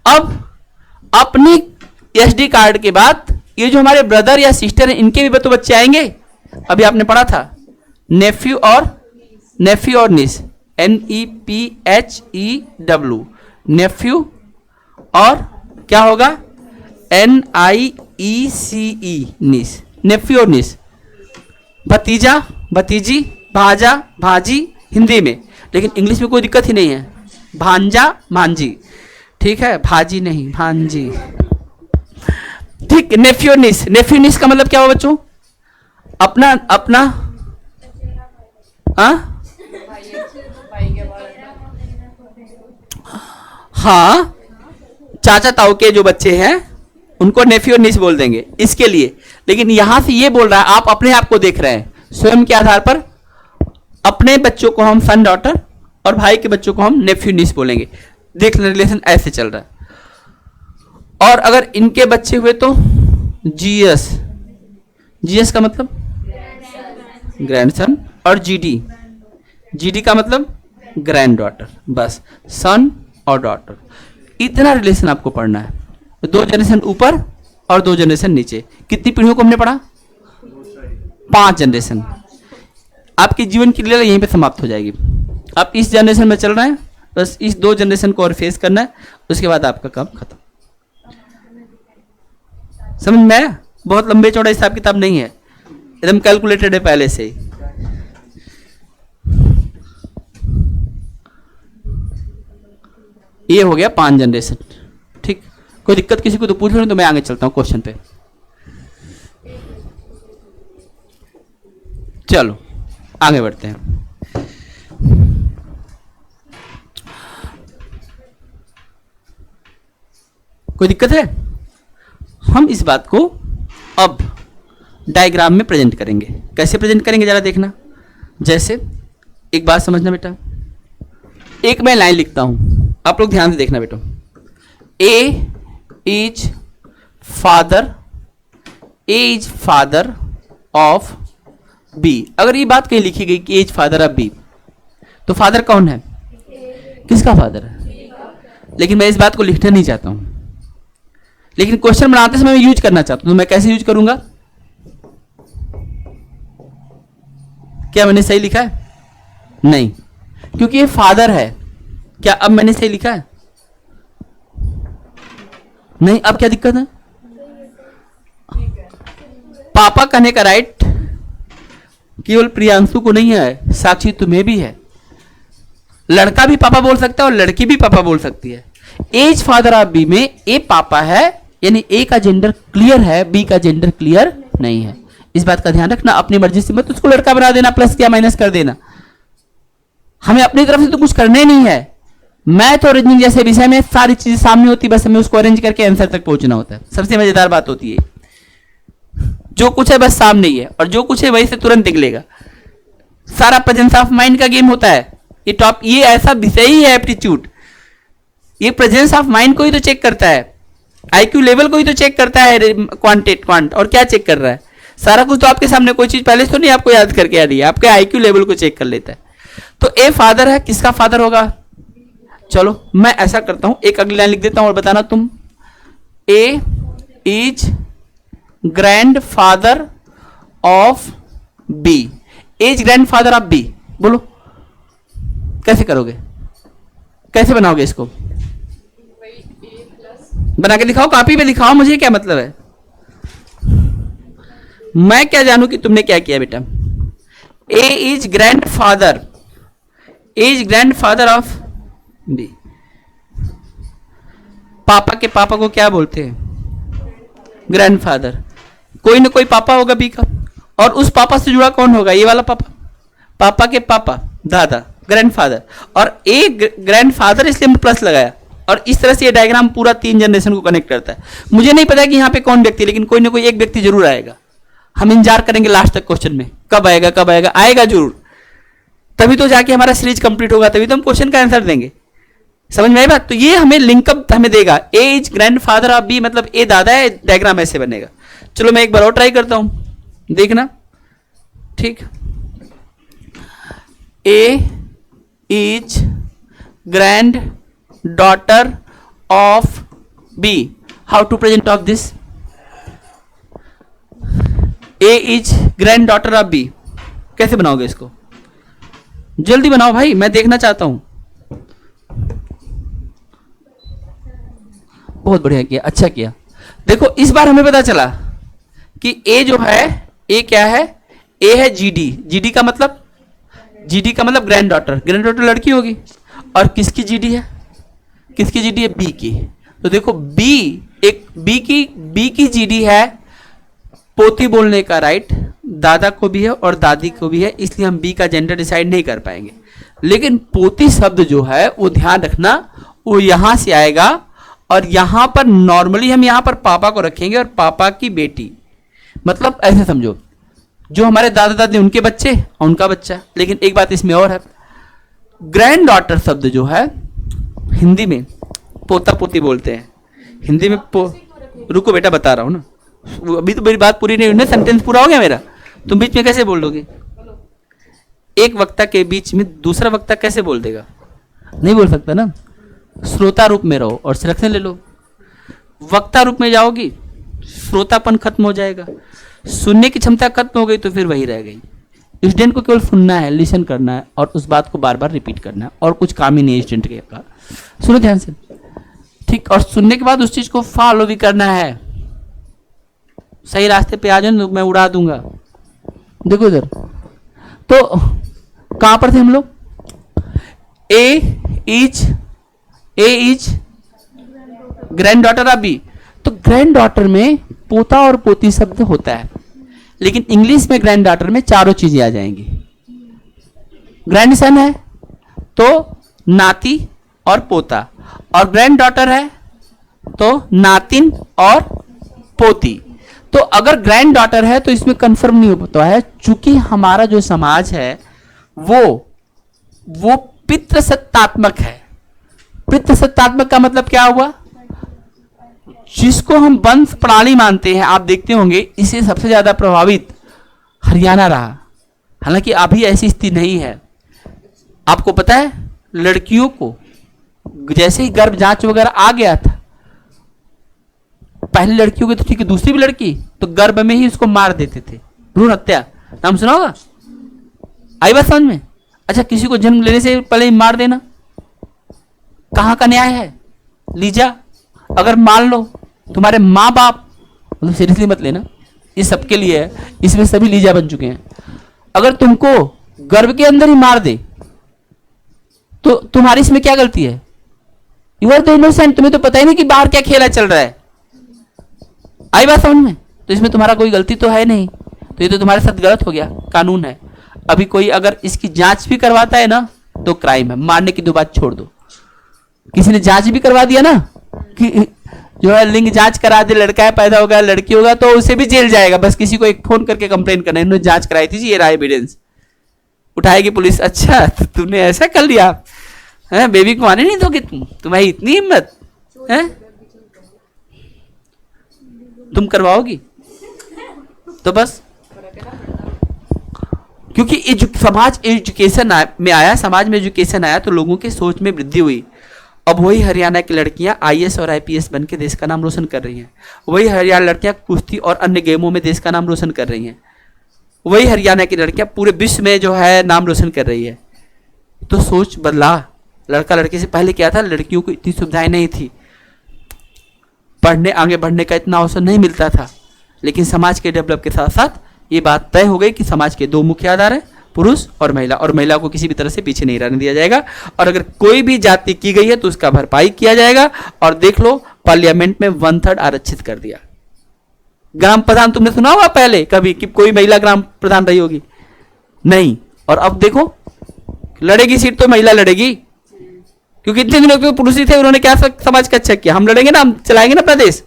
Speaker 1: अब अपनी SD कार्ड के बाद ये जो हमारे ब्रदर या सिस्टर हैं, इनके भी तो बच्चे आएंगे। अभी आपने पढ़ा था नेफ्यू और निस, NEPHEW, नेफ्यू, और क्या होगा? NIECE, निस, नेफ्यू और निस। भतीजा भतीजी, भाजा भाजी हिंदी में, लेकिन इंग्लिश में कोई दिक्कत ही नहीं है। भांजा भांजी, ठीक है? भाजी नहीं, भांजी, ठीक। नेफ्यू निस का मतलब क्या हुआ बच्चों? अपना हाँ, चाचा ताऊ के जो बच्चे हैं उनको नेफ्यू और नीस बोल देंगे इसके लिए। लेकिन यहां से ये बोल रहा है आप अपने आप को देख रहे हैं स्वयं के आधार पर, अपने बच्चों को हम सन डॉटर और भाई के बच्चों को हम नेफ्यू नीस बोलेंगे। देख लें रिलेशन ऐसे चल रहा है। और अगर इनके बच्चे हुए तो जीएस, जीएस का मतलब ग्रैंडसन, और जीडी, जीडी का मतलब ग्रैंड डॉटर। बस सन और डॉटर, इतना रिलेशन आपको पढ़ना है। 2 जनरेशन ऊपर और 2 जनरेशन नीचे। कितनी पीढ़ियों को हमने पढ़ा? 5 जनरेशन। आपके जीवन की लीला यहीं पे समाप्त हो जाएगी। आप इस जनरेशन में चल रहे हैं, बस इस 2 जनरेशन को और फेस करना है, उसके बाद आपका काम खत्म। समझ में आया? बहुत लंबे चौड़ा हिसाब किताब नहीं है, एकदम कैलकुलेटेड है पहले से ही। ये हो गया 5 जनरेशन। ठीक, कोई दिक्कत किसी को तो पूछ लो, तो मैं आगे चलता हूं क्वेश्चन पे। चलो आगे बढ़ते हैं। कोई दिक्कत है? हम इस बात को अब डायग्राम में प्रेजेंट करेंगे। कैसे प्रेजेंट करेंगे जरा देखना। जैसे एक बात समझना बेटा, एक मैं लाइन लिखता हूं, आप लोग ध्यान से देखना बेटा। A is father of B. अगर ये बात कहीं लिखी गई कि एज फादर ऑफ बी, तो फादर कौन है? किसका फादर है? लेकिन मैं इस बात को लिखना नहीं चाहता हूं, लेकिन क्वेश्चन बनाते समय मैं यूज करना चाहता हूं। तो मैं कैसे यूज करूंगा? क्या मैंने सही लिखा है? नहीं, क्योंकि ये फादर है। क्या अब मैंने सही लिखा है? नहीं। अब क्या दिक्कत है? पापा कहने का राइट केवल प्रियांशु को नहीं है, साक्षी तुम्हें भी है। लड़का भी पापा बोल सकता है और लड़की भी पापा बोल सकती है। एज फादर ऑफ बी में ए पापा है, यानी ए का जेंडर क्लियर है, बी का जेंडर क्लियर नहीं है। इस बात का ध्यान रखना। अपनी मर्जी से मत उसको लड़का बना देना, प्लस क्या माइनस कर देना। हमें अपनी तरफ से तो कुछ करना ही नहीं है। मैथ और रीजनिंग जैसे विषय में सारी चीजें सामने होती, बस हमें उसको अरेंज करके आंसर तक पहुंचना होता है। सबसे मजेदार बात होती है जो कुछ है बस सामने ही है, और जो कुछ है वही से तुरंत निकलेगा। सारा प्रेजेंस ऑफ माइंड का गेम होता है। ये ऐसा विषय ही है एप्टीट्यूड। ये प्रेजेंस ऑफ माइंड को ही तो चेक करता है, आईक्यू लेवल को ही तो चेक करता है। क्वांट और क्या चेक कर रहा है? सारा कुछ तो आपके सामने, कोई चीज पहले तो नहीं आपको याद करके आ रही है, आपके आईक्यू लेवल को चेक कर लेता है। तो ए फादर है, किसका फादर होगा? चलो मैं ऐसा करता हूं, एक अगली लाइन लिख देता हूं और बताना तुम। A is grand father of B. As grand father of B, बोलो कैसे करोगे? कैसे बनाओगे इसको? बना के दिखाओ, कॉपी पे दिखाओ, मुझे क्या मतलब है? मैं क्या जानूं कि तुमने क्या किया बेटा। A is grand father of B. पापा के पापा को क्या बोलते हैं? ग्रैंडफादर। कोई ना कोई पापा होगा बी का, और उस पापा से जुड़ा कौन होगा? ये वाला पापा, पापा के पापा, दादा, ग्रैंडफादर। और ए ग्रैंडफादर, इसलिए हमने प्लस लगाया। और इस तरह से ये डायग्राम पूरा 3 जनरेशन को कनेक्ट करता है। मुझे नहीं पता कि यहाँ पे कौन व्यक्ति, लेकिन कोई ना कोई एक व्यक्ति जरूर आएगा। हम इंतजार करेंगे लास्ट तक क्वेश्चन में, कब आएगा कब आएगा। आएगा जरूर, तभी तो जाके हमारा सीरीज कंप्लीट होगा, तभी तो हम क्वेश्चन का आंसर देंगे। समझ में आई बात? तो ये हमें लिंकअप हमें देगा। A is grand father of B, मतलब ए दादा है, डायग्राम ऐसे बनेगा। चलो मैं एक बार और ट्राई करता हूं, देखना। ठीक, A is grand daughter of B. How to present of this? A is grand daughter of B, कैसे बनाओगे इसको? जल्दी बनाओ भाई, मैं देखना चाहता हूं। बहुत बढ़िया किया, अच्छा किया। देखो इस बार हमें पता चला कि ए जो है, ए क्या है? ए है जीडी। जीडी का मतलब ग्रैंड डॉटर। ग्रैंड डॉटर लड़की होगी। और किसकी जीडी है? किसकी जीडी है? बी की। तो देखो बी, एक बी की जीडी है, पोती बोलने का राइट दादा को भी है और दादी को भी है, इसलिए हम बी का जेंडर डिसाइड नहीं कर पाएंगे। लेकिन पोती शब्द जो है वो ध्यान रखना, वो यहां से आएगा और यहां पर नॉर्मली हम यहां पर पापा को रखेंगे और पापा की बेटी, मतलब ऐसे समझो जो हमारे दादा दादी उनके बच्चे और उनका बच्चा। लेकिन एक बात इसमें और है, ग्रैंड डॉटर शब्द जो है हिंदी में पोता पोती बोलते हैं। हिंदी में रुको बेटा बता रहा हूं ना, अभी तो मेरी बात पूरी नहीं हुई, सेंटेंस पूरा हो गया मेरा, तुम बीच में कैसे बोल दोगे? एक वक्ता के बीच में दूसरा वक्ता कैसे बोल देगा? नहीं बोल सकता ना। श्रोता रूप में रहो और सिलेक्शन ले लो। वक्ता रूप में जाओगी श्रोतापन खत्म हो जाएगा, सुनने की क्षमता खत्म हो गई तो फिर वही रह गई। स्टूडेंट को केवल सुनना है, लिसन करना है और उस बात को बार बार रिपीट करना है, और कुछ काम ही नहीं है स्टूडेंट के पास। सुनो ध्यान से, ठीक, और सुनने के बाद उस चीज को फॉलो भी करना है। सही रास्ते पे आ जाए तो मैं उड़ा दूंगा। देखो इधर, तो कहां पर थे हम लोग? A is grand daughter of B. तो ग्रैंड डॉटर में पोता और पोती शब्द होता है, लेकिन इंग्लिश में ग्रैंड डॉटर में चारों चीजें आ जाएंगी। ग्रैंड सन है तो नाती और पोता, और ग्रैंड डॉटर है तो नातिन और पोती। तो अगर ग्रैंड डॉटर है तो इसमें कंफर्म नहीं होता है, चूंकि हमारा जो समाज है वो पितृसत्तात्मक है। पितृसत्तात्मक का मतलब क्या हुआ? जिसको हम वंश प्रणाली मानते हैं, आप देखते होंगे इसे सबसे ज्यादा प्रभावित हरियाणा रहा। हालांकि अभी ऐसी स्थिति नहीं है। आपको पता है लड़कियों को जैसे ही गर्भ जांच वगैरह आ गया था, पहली लड़कियों की तो ठीक है, दूसरी भी लड़की तो गर्भ में ही उसको मार देते थे। भ्रूण हत्या नाम सुना होगा, आई बात समझ में? अच्छा, किसी को जन्म लेने से पहले ही मार देना कहां का न्याय है? लीजा, अगर मान लो तुम्हारे माँ बाप, मतलब सीरियसली मत लेना, ये सबके लिए है, इसमें सभी लीजा बन चुके हैं, अगर तुमको गर्भ के अंदर ही मार दे तो तुम्हारी इसमें क्या गलती है? यू आर द इनोसेंट, तुम्हें तो पता ही नहीं कि बाहर क्या खेला चल रहा है। आई बात समझ में? तो इसमें तुम्हारा कोई गलती तो है नहीं, तो ये तो तुम्हारे साथ गलत हो गया, कानून है। अभी कोई अगर इसकी जांच भी करवाता है ना तो क्राइम है, मारने की दो बात छोड़ दो। किसी ने जांच भी करवा दिया ना कि जो है लिंग जांच करा दे, लड़का है पैदा होगा लड़की होगा, तो उसे भी जेल जाएगा। बस किसी को एक फोन करके कंप्लेन करना, इन्होंने जांच कराई थी जी, ये रहा एविडेंस, उठाएगी पुलिस। अच्छा तो तुमने ऐसा कर लिया है, बेबी को आने नहीं दोगे तुम्हारी इतनी हिम्मत है, तुम करवाओगी? तो बस क्योंकि समाज एजुकेशन में आया, समाज में एजुकेशन आया तो लोगों के सोच में वृद्धि हुई। अब वही हरियाणा की लड़कियां आईएएस और आईपीएस बन के देश का नाम रोशन कर रही हैं। वही हरियाणा लड़कियां कुश्ती और अन्य गेमों में देश का नाम रोशन कर रही हैं। वही हरियाणा की लड़कियां पूरे विश्व में जो है नाम रोशन कर रही है। तो सोच बदला। लड़का लड़की से पहले क्या था, लड़कियों को इतनी सुविधाएं नहीं थी, पढ़ने आगे बढ़ने का इतना अवसर नहीं मिलता था। लेकिन समाज के डेवलप के साथ साथ ये बात तय हो गई कि समाज के दो मुख्य आधार हैं, पुरुष और महिला, और महिला को किसी भी तरह से पीछे नहीं रहने दिया जाएगा। और अगर कोई भी जाति की गई है तो उसका भरपाई किया जाएगा। और देख लो पार्लियामेंट में 1/3 आरक्षित कर दिया। ग्राम प्रधान तुमने सुना होगा पहले कभी कि कोई महिला ग्राम प्रधान रही होगी? नहीं। और अब देखो लड़ेगी सीट तो महिला लड़ेगी, क्योंकि इतने दिनों के पुरुष ही थे, उन्होंने क्या समाज का अच्छा किया। हम लड़ेंगे ना, हम चलाएंगे ना अपना देश,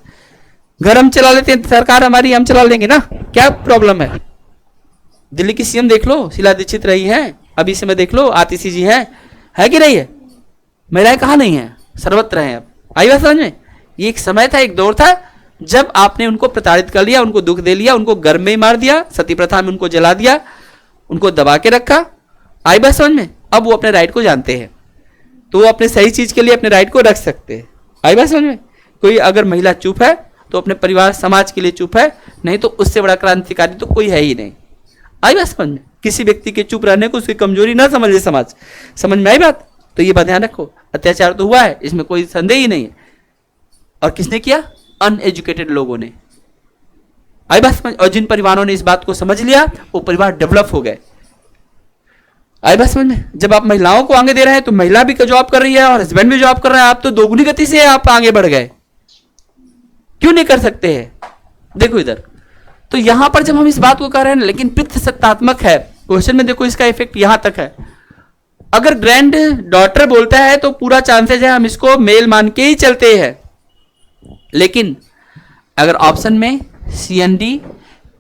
Speaker 1: घर हम चला लेते हैं, सरकार हमारी, हम चला लेंगे ना, क्या प्रॉब्लम है? दिल्ली की सीएम देख लो, शीला दीक्षित रही है, अभी समय देख लो आतिशी जी है कि नहीं है? महिलाएं कहाँ नहीं है, सर्वत्र हैं। अब आई बात समझ में? ये एक समय था, एक दौर था जब आपने उनको प्रताड़ित कर लिया, उनको दुख दे लिया, उनको घर में ही मार दिया, सती प्रथा में उनको जला दिया, उनको दबा के रखा। आई बात समझ में? अब वो अपने राइट को जानते हैं, तो वो अपने सही चीज के लिए अपने राइट को रख सकते हैं। आई बात समझ में? कोई अगर महिला चुप है तो अपने परिवार समाज के लिए चुप है, नहीं तो उससे बड़ा क्रांतिकारी तो कोई है ही नहीं। आई बात समझ में? किसी व्यक्ति के चुप रहने को उसकी कमजोरी ना समझे समाज। समझ में आई बात? तो ये बात ध्यान रखो। अत्याचार तो हुआ है, इसमें कोई संदेह ही नहीं है। और किसने किया? अनएजुकेटेड लोगों ने। आई बात समझ? और जिन परिवारों ने इस बात को समझ लिया वो परिवार डेवलप हो गए। आई बात समझ में? जब आप महिलाओं को आगे दे रहे हैं तो महिला भी जॉब कर रही है और हस्बैंड भी जॉब कर रहा है, आप तो दोगुनी गति से आप आगे बढ़ गए। क्यों नहीं कर सकते हैं? देखो इधर, तो यहां पर जब हम इस बात को कर रहे हैं, लेकिन पितृसत्तात्मक है, क्वेश्चन में देखो इसका इफेक्ट यहां तक है। अगर ग्रैंड डॉटर बोलता है तो पूरा चांसेस है हम इसको मेल मान के ही चलते हैं, लेकिन अगर ऑप्शन में C N D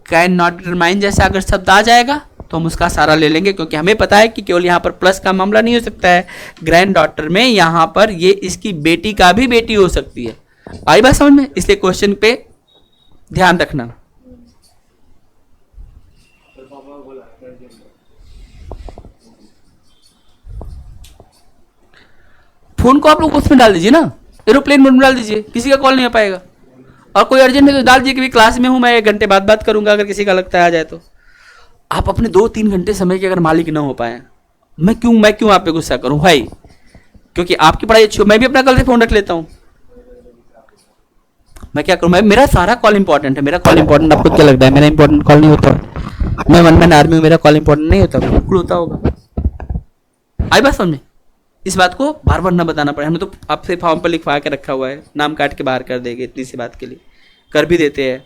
Speaker 1: can not determine जैसा अगर शब्द आ जाएगा तो हम उसका सारा ले लेंगे, क्योंकि हमें पता है कि केवल यहाँ पर प्लस का मामला नहीं हो सकता है, ग्रैंड डॉटर में यहाँ पर ये इसकी बेटी का भी बेटी हो सकती है। आई बात समझ में? इसलिए क्वेश्चन पे ध्यान रखना। फोन को आप लोग उसमें डाल दीजिए ना, एरोप्लेन मोड में डाल दीजिए, किसी का कॉल नहीं आ पाएगा। और कोई अर्जेंट है तो डाल दीजिए कि क्लास में हूं मैं, 1 घंटे बाद बात करूंगा, अगर किसी का लगता है आ जाए तो। आप अपने 2-3 घंटे समय के अगर मालिक ना हो पाए, मैं क्यों आप पे गुस्सा करूं भाई? क्योंकि आपकी पढ़ाई अच्छी हो, मैं भी अपना कल से फोन रख लेता हूं। मैं क्या करूं? मेरा सारा कॉल इंपॉर्टेंट है। मेरा कॉल इंपॉर्टेंट आपको क्या लगता है? मेरा इंपॉर्टेंट कॉल नहीं होता? मैं 1 मैन आर्मी में, मेरा कॉल इंपॉर्टेंट नहीं होता? बिल्कुल होता होगा। आई बात समझ में? इस बात को बार बार ना बताना पड़े, हमने तो आपसे फॉर्म पर लिखवा के रखा हुआ है, नाम काट के बाहर कर देंगे इतनी सी बात के लिए, कर भी देते हैं।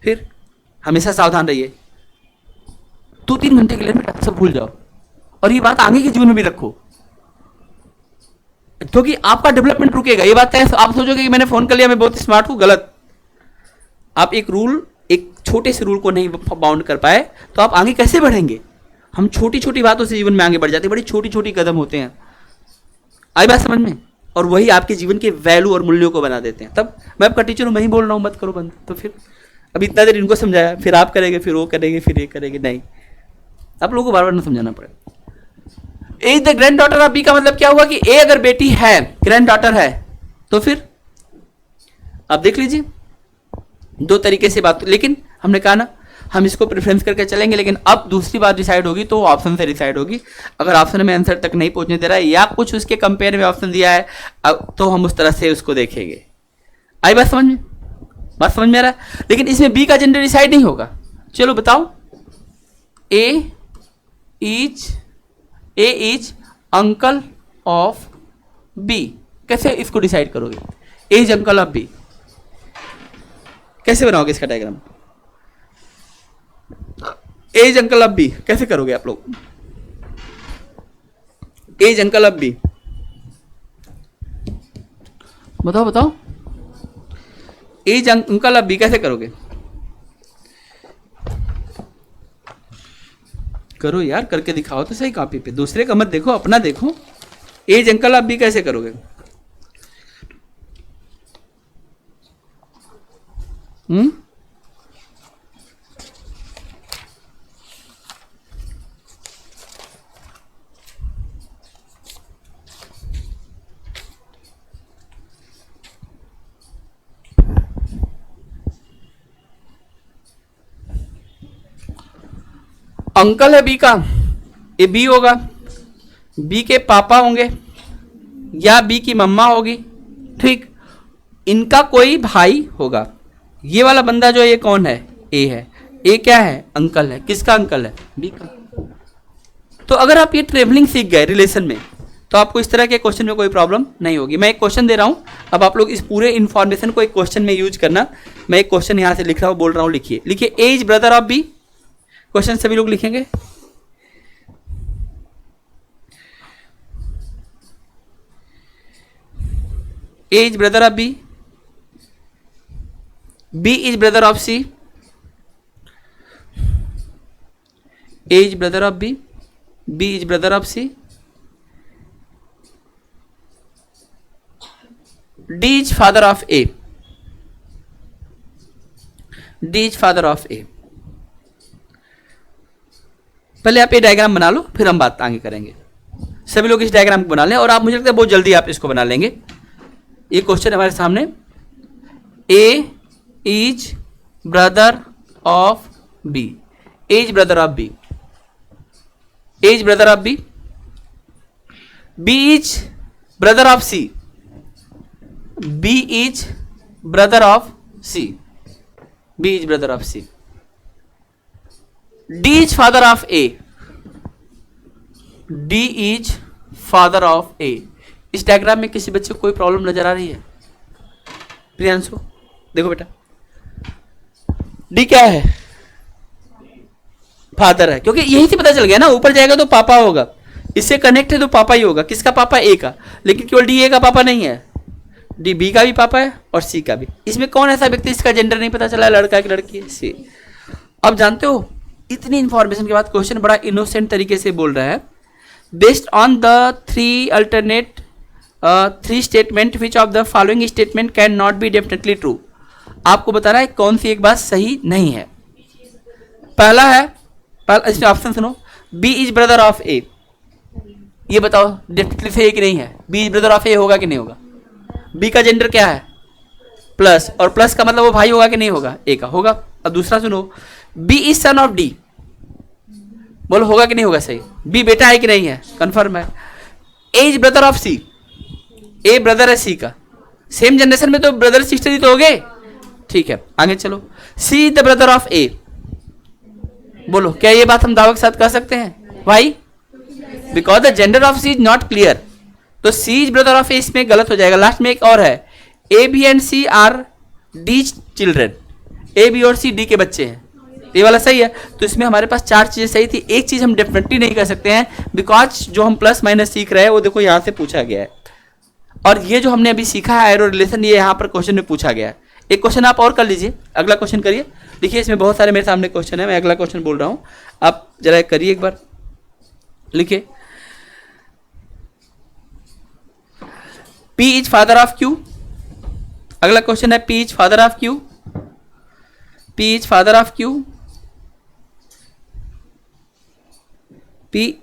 Speaker 1: फिर हमेशा सावधान रहिए। 2-3 घंटे के लिए बेटा सब भूल जाओ, और ये बात आगे के जीवन में भी रखो, क्योंकि आपका डेवलपमेंट रुकेगा। ये बात है, आप सोचोगे कि मैंने फोन कर लिया, मैं बहुत स्मार्ट हूं, गलत। आप एक छोटे से रूल को नहीं बाउंड कर पाए तो आप आगे कैसे बढ़ेंगे? हम छोटी छोटी बातों से जीवन में आगे बढ़ जाते हैं, बड़ी छोटी छोटी कदम होते हैं। आई बात समझ में? और वही आपके जीवन के वैल्यू और मूल्यों को बना देते हैं। तब मैं आपका टीचर हूं, मैं ही बोल रहा हूं मत करो बंद, तो फिर अब इतना देर इनको समझाया, फिर आप करेंगे, फिर वो करेंगे, फिर ये करेंगे, नहीं, आप लोगों को बार बार ना समझाना पड़ेगा। A the grand daughter of B का मतलब क्या हुआ कि ए अगर बेटी है, ग्रैंड डॉटर है, तो फिर आप देख लीजिए 2 तरीके से बात। लेकिन हमने कहा ना हम इसको प्रेफरेंस करके चलेंगे, लेकिन अब दूसरी बात डिसाइड होगी तो ऑप्शन से डिसाइड होगी। अगर ऑप्शन में आंसर तक नहीं पहुंचने दे रहा है या कुछ उसके कंपेयर में ऑप्शन दिया है, अब तो हम उस तरह से उसको देखेंगे। आई बात समझ में? बात समझ में आ रहा है? लेकिन इसमें बी का जेंडर डिसाइड नहीं होगा। चलो बताओ, A is uncle of B, कैसे इसको डिसाइड करोगे? A is uncle of B कैसे बनाओगे इसका diagram? A is uncle of B कैसे करोगे आप लोग? A is uncle of B, बताओ। A is uncle of B कैसे करोगे? करो यार, करके दिखाओ तो सही कॉपी पे, दूसरे का मत देखो, अपना देखो। ए इज अंकल ऑफ बी कैसे करोगे? अंकल है बी का, ये बी होगा, बी के पापा होंगे या बी की मम्मा होगी, ठीक। इनका कोई भाई होगा। ये वाला बंदा जो है ये कौन है? ए है। ए क्या है? अंकल है। किसका अंकल है? बी का। तो अगर आप ये ट्रेवलिंग सीख गए रिलेशन में तो आपको इस तरह के क्वेश्चन में कोई प्रॉब्लम नहीं होगी। मैं एक क्वेश्चन दे रहा हूं, अब आप लोग इस पूरे इंफॉर्मेशन को एक क्वेश्चन में यूज करना। मैं एक क्वेश्चन यहां से लिख रहा हूं, बोल रहा हूं, लिखिए। A is brother of B, question सभी लोग लिखेंगे। A is brother of B, B is brother of C, A is brother of B, B is brother of C, D is father of A, D is father of A. पहले आप ये diagram बना लो, फिर हम बात आगे करेंगे। सभी लोग इस डायग्राम को बना लें, और आप, मुझे लगता है बहुत जल्दी आप इसको बना लेंगे। ये क्वेश्चन हमारे सामने, A is brother of B, A is brother of B, A is brother of B, B is brother of C, B is brother of C, B is brother of C, D is father of A, D is father of A. इस diagram में किसी बच्चे को कोई problem नजर आ रही है? प्रियांशु देखो बेटा, डी क्या है? फादर है, क्योंकि यही से पता चल गया ना, ऊपर जाएगा तो पापा होगा, इससे कनेक्ट है तो पापा ही होगा। किसका पापा? ए का। लेकिन केवल डी ए का पापा नहीं है, डी बी का भी पापा है और सी का भी। इसमें कौन ऐसा व्यक्ति इसका जेंडर नहीं पता चला, लड़का की लड़की है? सी। अब जानते हो इतनी इंफॉर्मेशन के बाद क्वेश्चन बड़ा इनोसेंट तरीके से बोल रहा है, based on the three statement which of the following statement can not be definitely true. आपको बताना है कौन सी एक बात सही नहीं है। पहला है, इसमें ऑप्शन सुनो, बी इज ब्रदर ऑफ ए। ये बताओ डेफिनेटली सही है कि नहीं है? बी इज ब्रदर ऑफ ए होगा कि नहीं होगा? बी का जेंडर क्या है? प्लस, और प्लस का मतलब वो भाई होगा कि नहीं होगा? ए का होगा। अब दूसरा सुनो, B is son of D. बोलो होगा कि नहीं होगा? सही। बी बेटा है कि नहीं है? कंफर्म है। A is brother of C. A brother है सी का। सेम जनरेशन में तो ब्रदर सिस्टर ही तो हो गए। ठीक है, आगे चलो। सी इज द ब्रदर ऑफ ए। बोलो क्या ये बात हम दावा के साथ कह सकते हैं? Why? Because the gender of C is not clear. तो C is brother of A इसमें गलत हो जाएगा। लास्ट में एक और है, A B and C are D children. A B और सी डी के बच्चे हैं। ये वाला सही है। तो इसमें हमारे पास चार चीजें सही थी, एक चीज हम डेफिनेटली नहीं कर सकते हैं, बिकॉज जो हम प्लस माइनस सीख रहे हैं वो देखो यहां से पूछा गया है, और ये जो हमने अभी सीखा है एरो रिलेशन, ये यहाँ पर क्वेश्चन में पूछा गया है। एक क्वेश्चन आप और कर लीजिए, अगला क्वेश्चन करिए। देखिए इसमें बहुत सारे मेरे सामने क्वेश्चन है, मैं अगला क्वेश्चन बोल रहा हूँ, आप जरा करिए एक बार। लिखिए, P is father of Q। अगला क्वेश्चन है P is father of Q। P is father of Q। P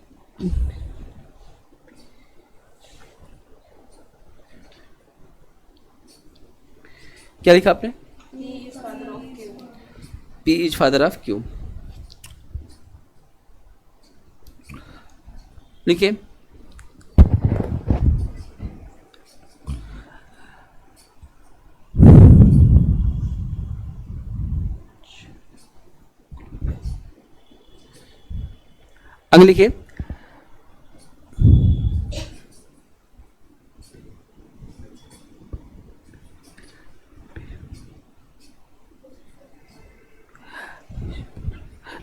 Speaker 1: क्या लिखा आपने? P is father of Q। लिखिए, आगे लिखिए,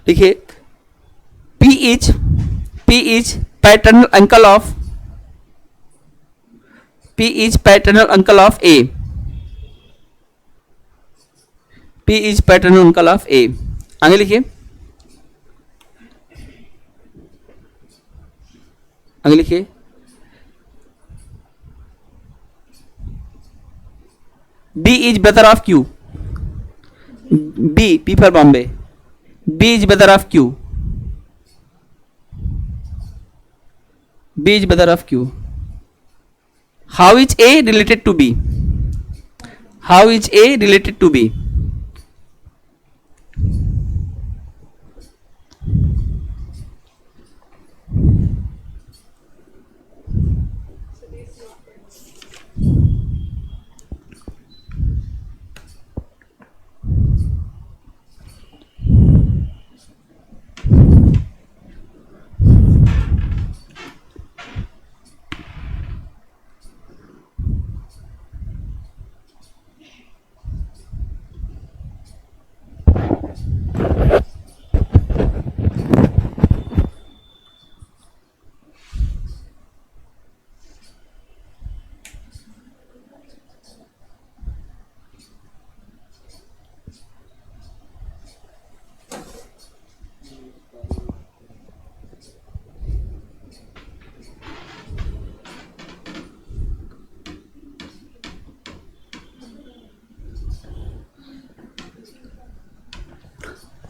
Speaker 1: लिखिए P is paternal uncle of P is paternal uncle of A। P is paternal uncle of A। आगे लिखिए, आगे लिखिए, B is brother of Q। B for Bombay. B is brother of Q। B is brother of Q. How is A related to B? How is A related to B?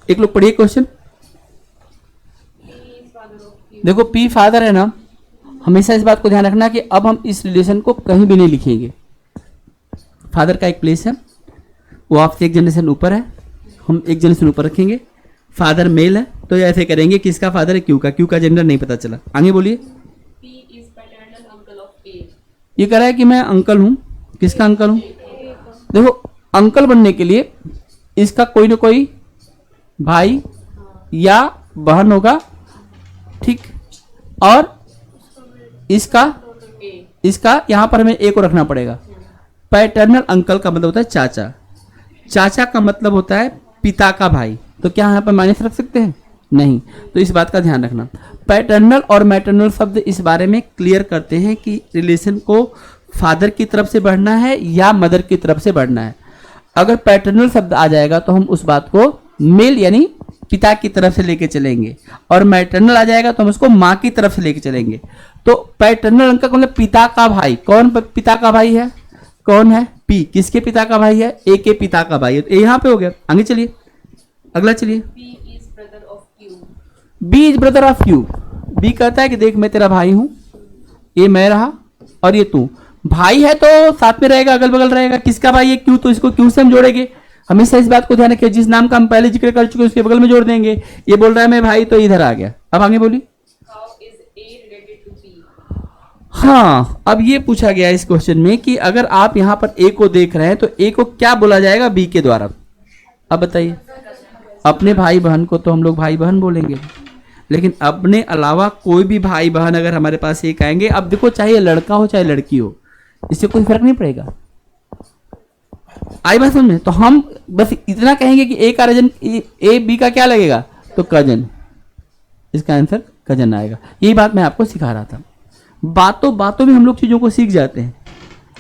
Speaker 1: एक लोग पढ़िए question. देखो P father है ना, हमेशा इस बात को ध्यान रखना कि अब हम इस रिलेशन को कहीं भी नहीं लिखेंगे। फादर का एक प्लेस है, वो आपसे एक जनरेशन ऊपर है, हम एक जनरेशन ऊपर रखेंगे। फादर मेल है तो ऐसे करेंगे किसका फादर है? Q का। Q का जेंडर नहीं पता चला। आगे बोलिए। ये कह रहा है कि मैं अंकल हूं। किसका अंकल हूं? देखो अंकल बनने के लिए इसका कोई ना कोई भाई या बहन होगा, ठीक, और इसका यहां पर हमें ए को रखना पड़ेगा। पैटर्नल अंकल का मतलब होता है चाचा। चाचा का मतलब होता है पिता का भाई। तो क्या यहां पर माइनस रख सकते हैं? नहीं। तो इस बात का ध्यान रखना। पैटर्नल और मैटरनल शब्द इस बारे में क्लियर करते हैं कि रिलेशन को फादर की तरफ से बढ़ना है या मदर की तरफ से बढ़ना है। अगर पैटर्नल शब्द आ जाएगा तो हम उस बात को मेल यानी पिता की तरफ से लेके चलेंगे, और मैटरनल आ जाएगा तो हम उसको माँ की तरफ से लेके चलेंगे। तो पैटर्नल अंक का मतलब पिता का भाई। कौन पिता का भाई है? कौन है? पी। किसके पिता का भाई है? ए के पिता का भाई है। तो यहाँ पे हो गया। आगे चलिए, अगला चलिए।
Speaker 2: B is brother of Q.
Speaker 1: B is brother of U. बी कहता है कि देख मैं तेरा भाई हूं, ये मैं रहा और ये तू। भाई है तो साथ में रहेगा, अगल बगल रहेगा। किसका भाई है? क्यू। तो इसको क्यू से हम जोड़ेंगे। हमेशा इस बात को ध्यान रखिए, जिस नाम का हम पहले जिक्र कर चुके उसके बगल में जोड़ देंगे। ये बोल रहा है मैं भाई, तो इधर आ गया। अब आगे बोली।
Speaker 2: How is A related to B?
Speaker 1: हाँ, अब ये पूछा गया इस क्वेश्चन में कि अगर आप यहाँ पर ए को देख रहे हैं तो ए को क्या बोला जाएगा बी के द्वारा? अब बताइए। अपने भाई बहन को तो हम लोग भाई बहन बोलेंगे, लेकिन अपने अलावा कोई भी भाई बहन अगर हमारे पास एक आएंगे, अब देखो चाहे लड़का हो चाहे लड़की हो, इससे कोई फर्क नहीं पड़ेगा। आई बात समझ में? तो हम बस इतना कहेंगे कि ए का कजन, ए बी का क्या लगेगा? तो कजन। इसका आंसर कजन आएगा। यही बात मैं आपको सिखा रहा था। बातों बातों में हम लोग चीजों को सीख जाते हैं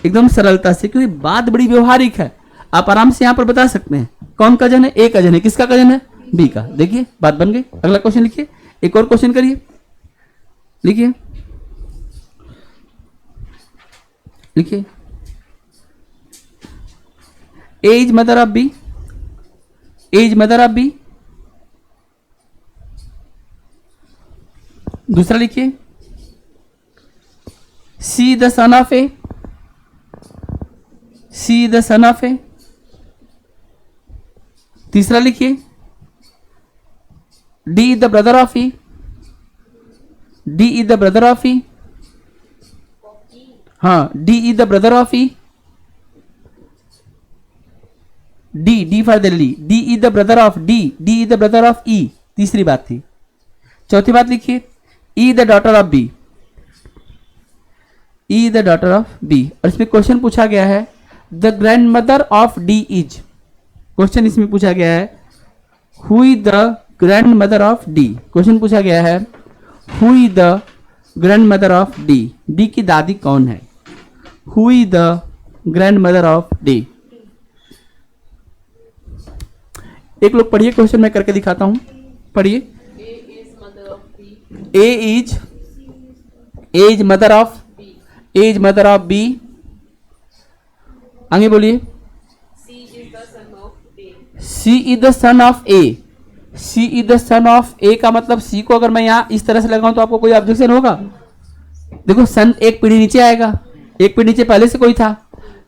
Speaker 1: एकदम सरलता से, क्योंकि बात बड़ी व्यवहारिक है। आप आराम से यहाँ पर बता सकते हैं कौन कजन है? ए कजन है। किसका कजन है? बी का। देखिए बात बन गई। अगला क्वेश्चन लिखिए। एक और क्वेश्चन करिए, लिखिए लिखिए। A is mother of B. A is mother of B. दूसरा लिखिए। C the son of A. C the son of A. तीसरा लिखिए। D is the brother of E. D is the brother of E. हाँ, D is the brother of E. D, D for Delhi. D is the brother of D. D is the brother of E. तीसरी बात थी। चौथी बात लिखिए। ई the daughter of B. E is the daughter of B. और इसमें question पूछा गया है the grandmother of D is. Question इसमें पूछा गया है who is the grandmother of D. Question पूछा गया है who is the grandmother of D. D की दादी कौन है? Who is the grandmother of D. एक लोग पढ़िए, क्वेश्चन मैं करके दिखाता हूं। पढ़िए।
Speaker 2: A is mother of B.
Speaker 1: A is mother of
Speaker 2: B.
Speaker 1: A is mother of B. आगे बोलिए।
Speaker 2: C is the son of A.
Speaker 1: C is the son of A. C is the son of A का मतलब सी को अगर मैं यहां इस तरह से लगाऊं तो आपको कोई ऑब्जेक्शन होगा? देखो सन एक पीढ़ी नीचे आएगा, एक पीढ़ी नीचे पहले से कोई था,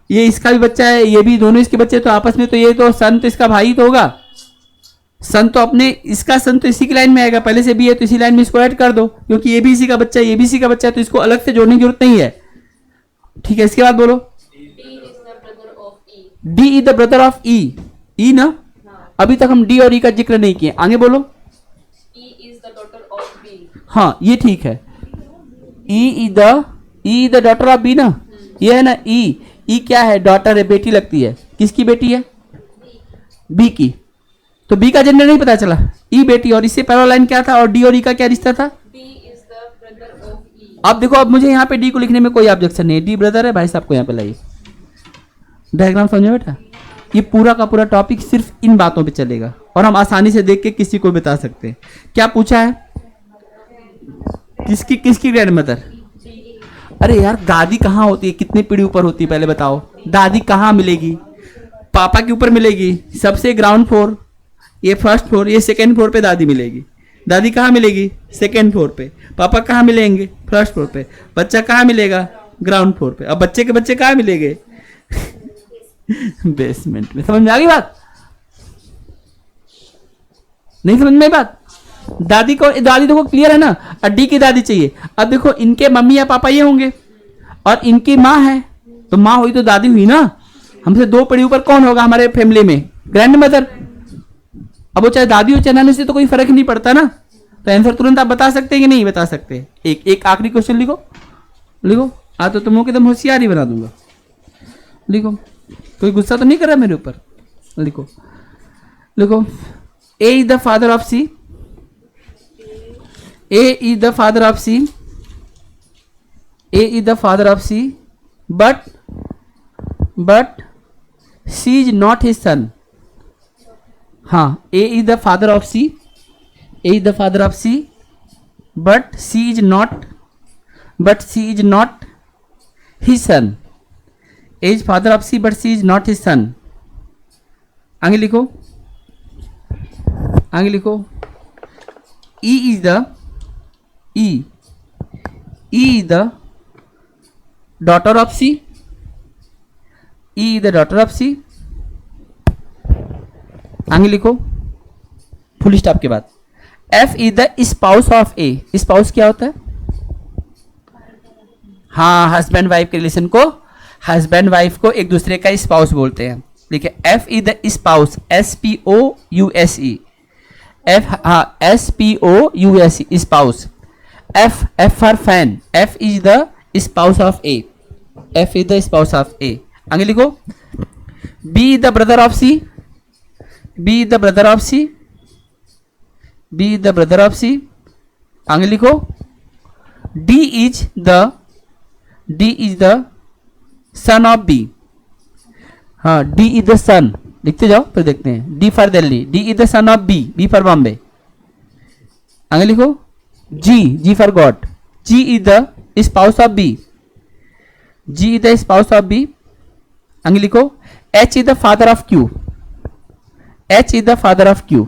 Speaker 1: ये इसका भी बच्चा है, ये भी, दोनों इसके बच्चे, तो आपस में तो ये तो सन तो इसका भाई तो होगा। सन तो अपने, इसका सन तो इसी की लाइन में आएगा, पहले से भी है तो इसी लाइन में इसको ऐड कर दो, क्योंकि ये भी इसी का बच्चा है, ये भी इसी का बच्चा है, तो इसको अलग से जोड़ने की जरूरत नहीं है। ठीक है, इसके बाद बोलो।
Speaker 2: D is the brother of E.
Speaker 1: D is the brother of E. E ना, अभी तक हम डी और ई का जिक्र नहीं किए। आगे बोलो।
Speaker 2: E is the daughter of B.
Speaker 1: हाँ, ये ठीक है। E is the daughter of B ना, ये है ना। ई क्या है? डॉटर है, बेटी लगती है। किसकी बेटी है? बी की। तो बी का जेंडर नहीं पता चला, ई बेटी। और इससे पहला लाइन क्या था? और डी और ई का क्या रिश्ता था?
Speaker 2: D is the brother of E.
Speaker 1: अब देखो, अब मुझे यहाँ पे डी को लिखने में कोई ऑब्जेक्शन नहीं है। डी ब्रदर है, भाई साहब को यहाँ पे लाइए। डायग्राम समझो बेटा। ये पूरा का पूरा टॉपिक सिर्फ इन बातों पे चलेगा और हम आसानी से देख के किसी को बता सकते हैं। क्या पूछा है? किसकी ग्रैंड मदर? अरे यार, दादी कहाँ होती है? कितनी पीढ़ी ऊपर होती है पहले बताओ? दादी कहाँ मिलेगी? पापा के ऊपर मिलेगी, सबसे ग्राउंड फ्लोर, ये फर्स्ट फ्लोर, ये सेकेंड फ्लोर पे दादी मिलेगी। दादी कहाँ मिलेगी? सेकेंड फ्लोर पे। पापा कहाँ मिलेंगे? फर्स्ट फ्लोर पे। बच्चा कहाँ मिलेगा? ग्राउंड फ्लोर पे। अब बच्चे के बच्चे कहाँ मिलेंगे? बेसमेंट में। समझ में आ गई बात? नहीं समझ में आई बात? दादी देखो क्लियर है ना। और डी की दादी चाहिए। अब देखो, इनके मम्मी या पापा ये होंगे और इनकी माँ है, तो माँ हुई तो दादी हुई ना। हमसे दो पीढ़ी ऊपर कौन होगा हमारे फैमिली में? Grand mother. अब वो चाहे दादी हो चाहे नानी, से तो कोई फर्क नहीं पड़ता ना। तो आंसर तुरंत आप बता सकते हैं कि नहीं बता सकते? एक आखिरी क्वेश्चन लिखो। तो तुम लोग एकदम होशियार ही बना दूंगा। लिखो, कोई गुस्सा तो नहीं कर रहा मेरे ऊपर? लिखो। A is the father of C. A is the father of C. A is the father of C, but C is not his son. हाँ, A is the father of C. A is the father of C, but C is not his son. A is father of C, but C is not his son. आगे लिखो, आगे लिखो. E is the daughter of C. E is the daughter of C. आगे लिखो full stop के बाद. F is the spouse of A. Spouse क्या होता है? हाँ, हस्बैंड वाइफ के रिलेशन को, हस्बैंड वाइफ को एक दूसरे का स्पाउस बोलते हैं. देखिए, F is the spouse, SPOUSE. F, हाँ, SPOUSE, spouse. F for fan. F is the spouse of A. F is the spouse of A. आगे लिखो. B is the brother of C. B is the brother of C. B is the brother of C. आगे लिखो. D is the son of B. हाँ, D is the son. लिखते जाओ फिर देखते हैं. D for Delhi. D is the son of B. B for Bombay. आगे लिखो. G for God. G is the spouse of B. G is the spouse of B. आगे लिखो. H is the father of Q. H is the father of Q.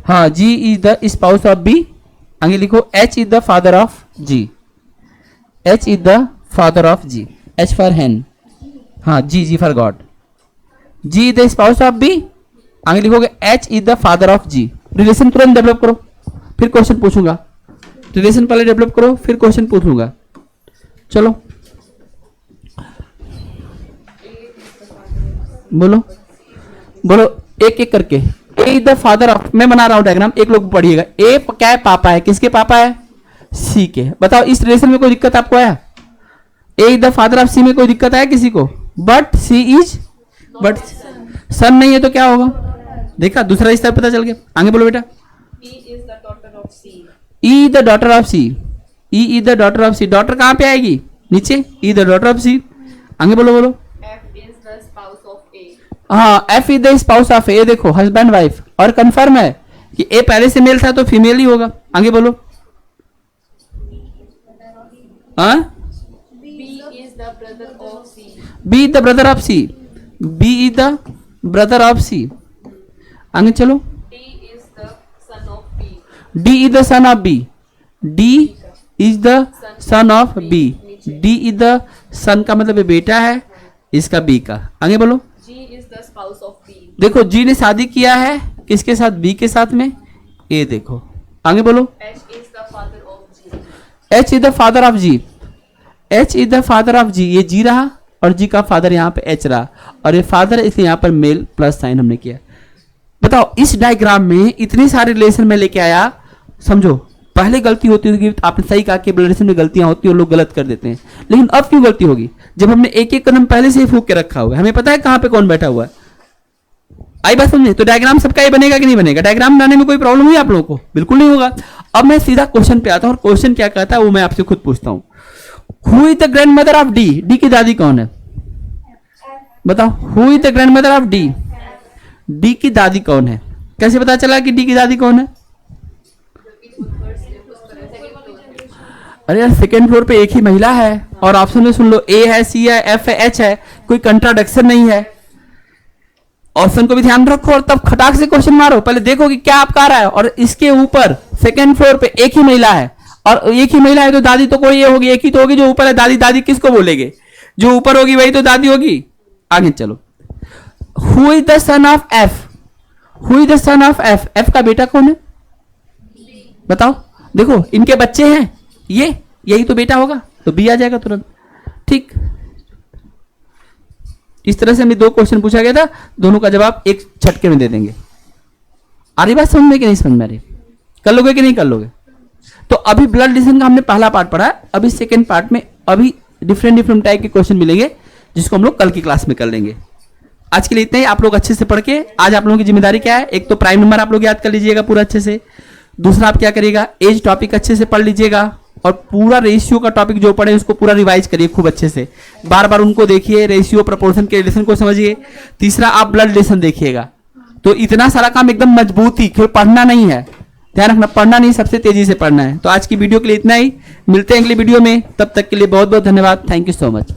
Speaker 1: हाँ, G is the spouse of B. आगे लिखो. H is the father of G. H is the father of G. H for hen. हाँ, G for God. G is the spouse of B. आगे लिखोगे H is the father of G. Relation तुरंत develop करो, फिर question पूछूंगा. Relation पहले develop करो, फिर क्वेश्चन पूछूंगा. चलो बोलो बोलो एक एक करके. A is the father of, मैं बना रहा हूं डायग्राम, एक लोग पढ़िएगा. A क्या है? पापा है. किसके पापा है? C के. बताओ इस रिलेशन में कोई दिक्कत आपको आया? A is the father of C में कोई दिक्कत आया किसी को? बट C is बट सन नहीं है तो क्या होगा? देखा, दूसरा रिश्ता पता चल गया. आगे बोलो बेटा.
Speaker 2: E is the daughter of C.
Speaker 1: E is the daughter of C. E is the daughter of C. Daughter कहाँ पे आएगी? नीचे. E is the daughter of C. आगे बोलो बोलो.
Speaker 2: F is the spouse of A.
Speaker 1: हाँ, F is the spouse of A. देखो, husband wife, और कंफर्म है कि A पहले से मेल था तो फीमेल ही होगा. आगे बोलो. हाँ,
Speaker 2: B is the brother of C.
Speaker 1: B is the brother of C. B is the brother of C. आगे चलो.
Speaker 2: D is the son of B.
Speaker 1: D is the son of B. D is the son of B. D is the son का मतलब बेटा है, इसका B का. आगे बोलो.
Speaker 2: G is the spouse of B.
Speaker 1: देखो, G ने शादी किया है किसके साथ? B के साथ में. A देखो. आगे बोलो.
Speaker 2: H is the father of G.
Speaker 1: H is the father of G. H is the father of G. ये G रहा और G का फादर यहाँ पे H रहा, और ये फादर इसलिए यहाँ पर मेल प्लस साइन हमने किया. बताओ, इस डायग्राम में इतने सारे रिलेशन में लेके आया. समझो, पहले गलती होती होगी, आपने सही कहा कि रिलेशन में गलतियां होती हैं और लोग गलत कर देते हैं. लेकिन अब क्यों गलती होगी? जब हमने एक एक कदम पहले से ही फूक के रखा हुआ है, हमें पता है कहाँ पे कौन बैठा हुआ है. आई बात समझे? तो डायग्राम सबका ही बनेगा कि नहीं बनेगा? डायग्राम बनाने में कोई प्रॉब्लम हुई आप लोगों को? बिल्कुल नहीं होगा. अब मैं सीधा क्वेश्चन पे आता हूँ, और क्वेश्चन क्या कहता है वो मैं आपसे खुद पूछता हूँ. Who is the grandmother of D? D की दादी कौन है? बताओ, who is the grandmother of D? D की दादी कौन है? कैसे पता चला कि डी की दादी कौन है? अरे यार, सेकेंड फ्लोर पे एक ही महिला है, और ऑप्शन में सुन लो, ए है, सी है, एफ है, एच है, कोई कंट्राडिक्शन नहीं है. ऑप्शन को भी ध्यान रखो और तब खटाक से क्वेश्चन मारो. पहले देखो कि क्या आपका आ रहा है. और इसके ऊपर सेकेंड फ्लोर पे एक ही महिला है, और एक ही महिला है तो दादी तो कोई ये होगी, एक ही तो होगी जो ऊपर है. दादी दादी किसको बोलेंगे? जो ऊपर होगी वही तो दादी होगी. आगे चलो. Who is the son of F? Who is the son of F? F का बेटा कौन है? बताओ. देखो, इनके बच्चे हैं, ये यही तो बेटा होगा, तो बी आ जाएगा तुरंत. ठीक, इस तरह से हमें दो क्वेश्चन पूछा गया था, दोनों का जवाब एक झटके में दे देंगे. आ रही बात समझ में कि नहीं समझ में आ रही? कर लोगे कि नहीं कर लोगे? तो अभी ब्लड रिलेशन का हमने पहला पार्ट पढ़ा. अभी सेकेंड पार्ट में अभी डिफरेंट टाइप के क्वेश्चन मिलेंगे, जिसको हम लोग कल की क्लास में कर लेंगे. आज के लिए इतना ही. आप लोग अच्छे से पढ़ के, आज आप लोगों की जिम्मेदारी क्या है? एक तो प्राइम नंबर आप लोग याद कर लीजिएगा पूरा अच्छे से. दूसरा आप क्या करिएगा, एज टॉपिक अच्छे से पढ़ लीजिएगा और पूरा रेशियो का टॉपिक जो पढ़े उसको पूरा रिवाइज करिए खूब अच्छे से, बार बार उनको देखिए, रेशियो प्रोपोर्शन के रिलेशन को समझिए। तीसरा आप ब्लड रिलेशन देखिएगा। तो इतना सारा काम एकदम मजबूत ही, केवल पढ़ना नहीं है, ध्यान रखना, पढ़ना नहीं, सबसे तेजी से पढ़ना है। तो आज की वीडियो के लिए इतना ही, मिलते हैं अगली वीडियो में, तब तक के लिए बहुत बहुत धन्यवाद। Thank you so much.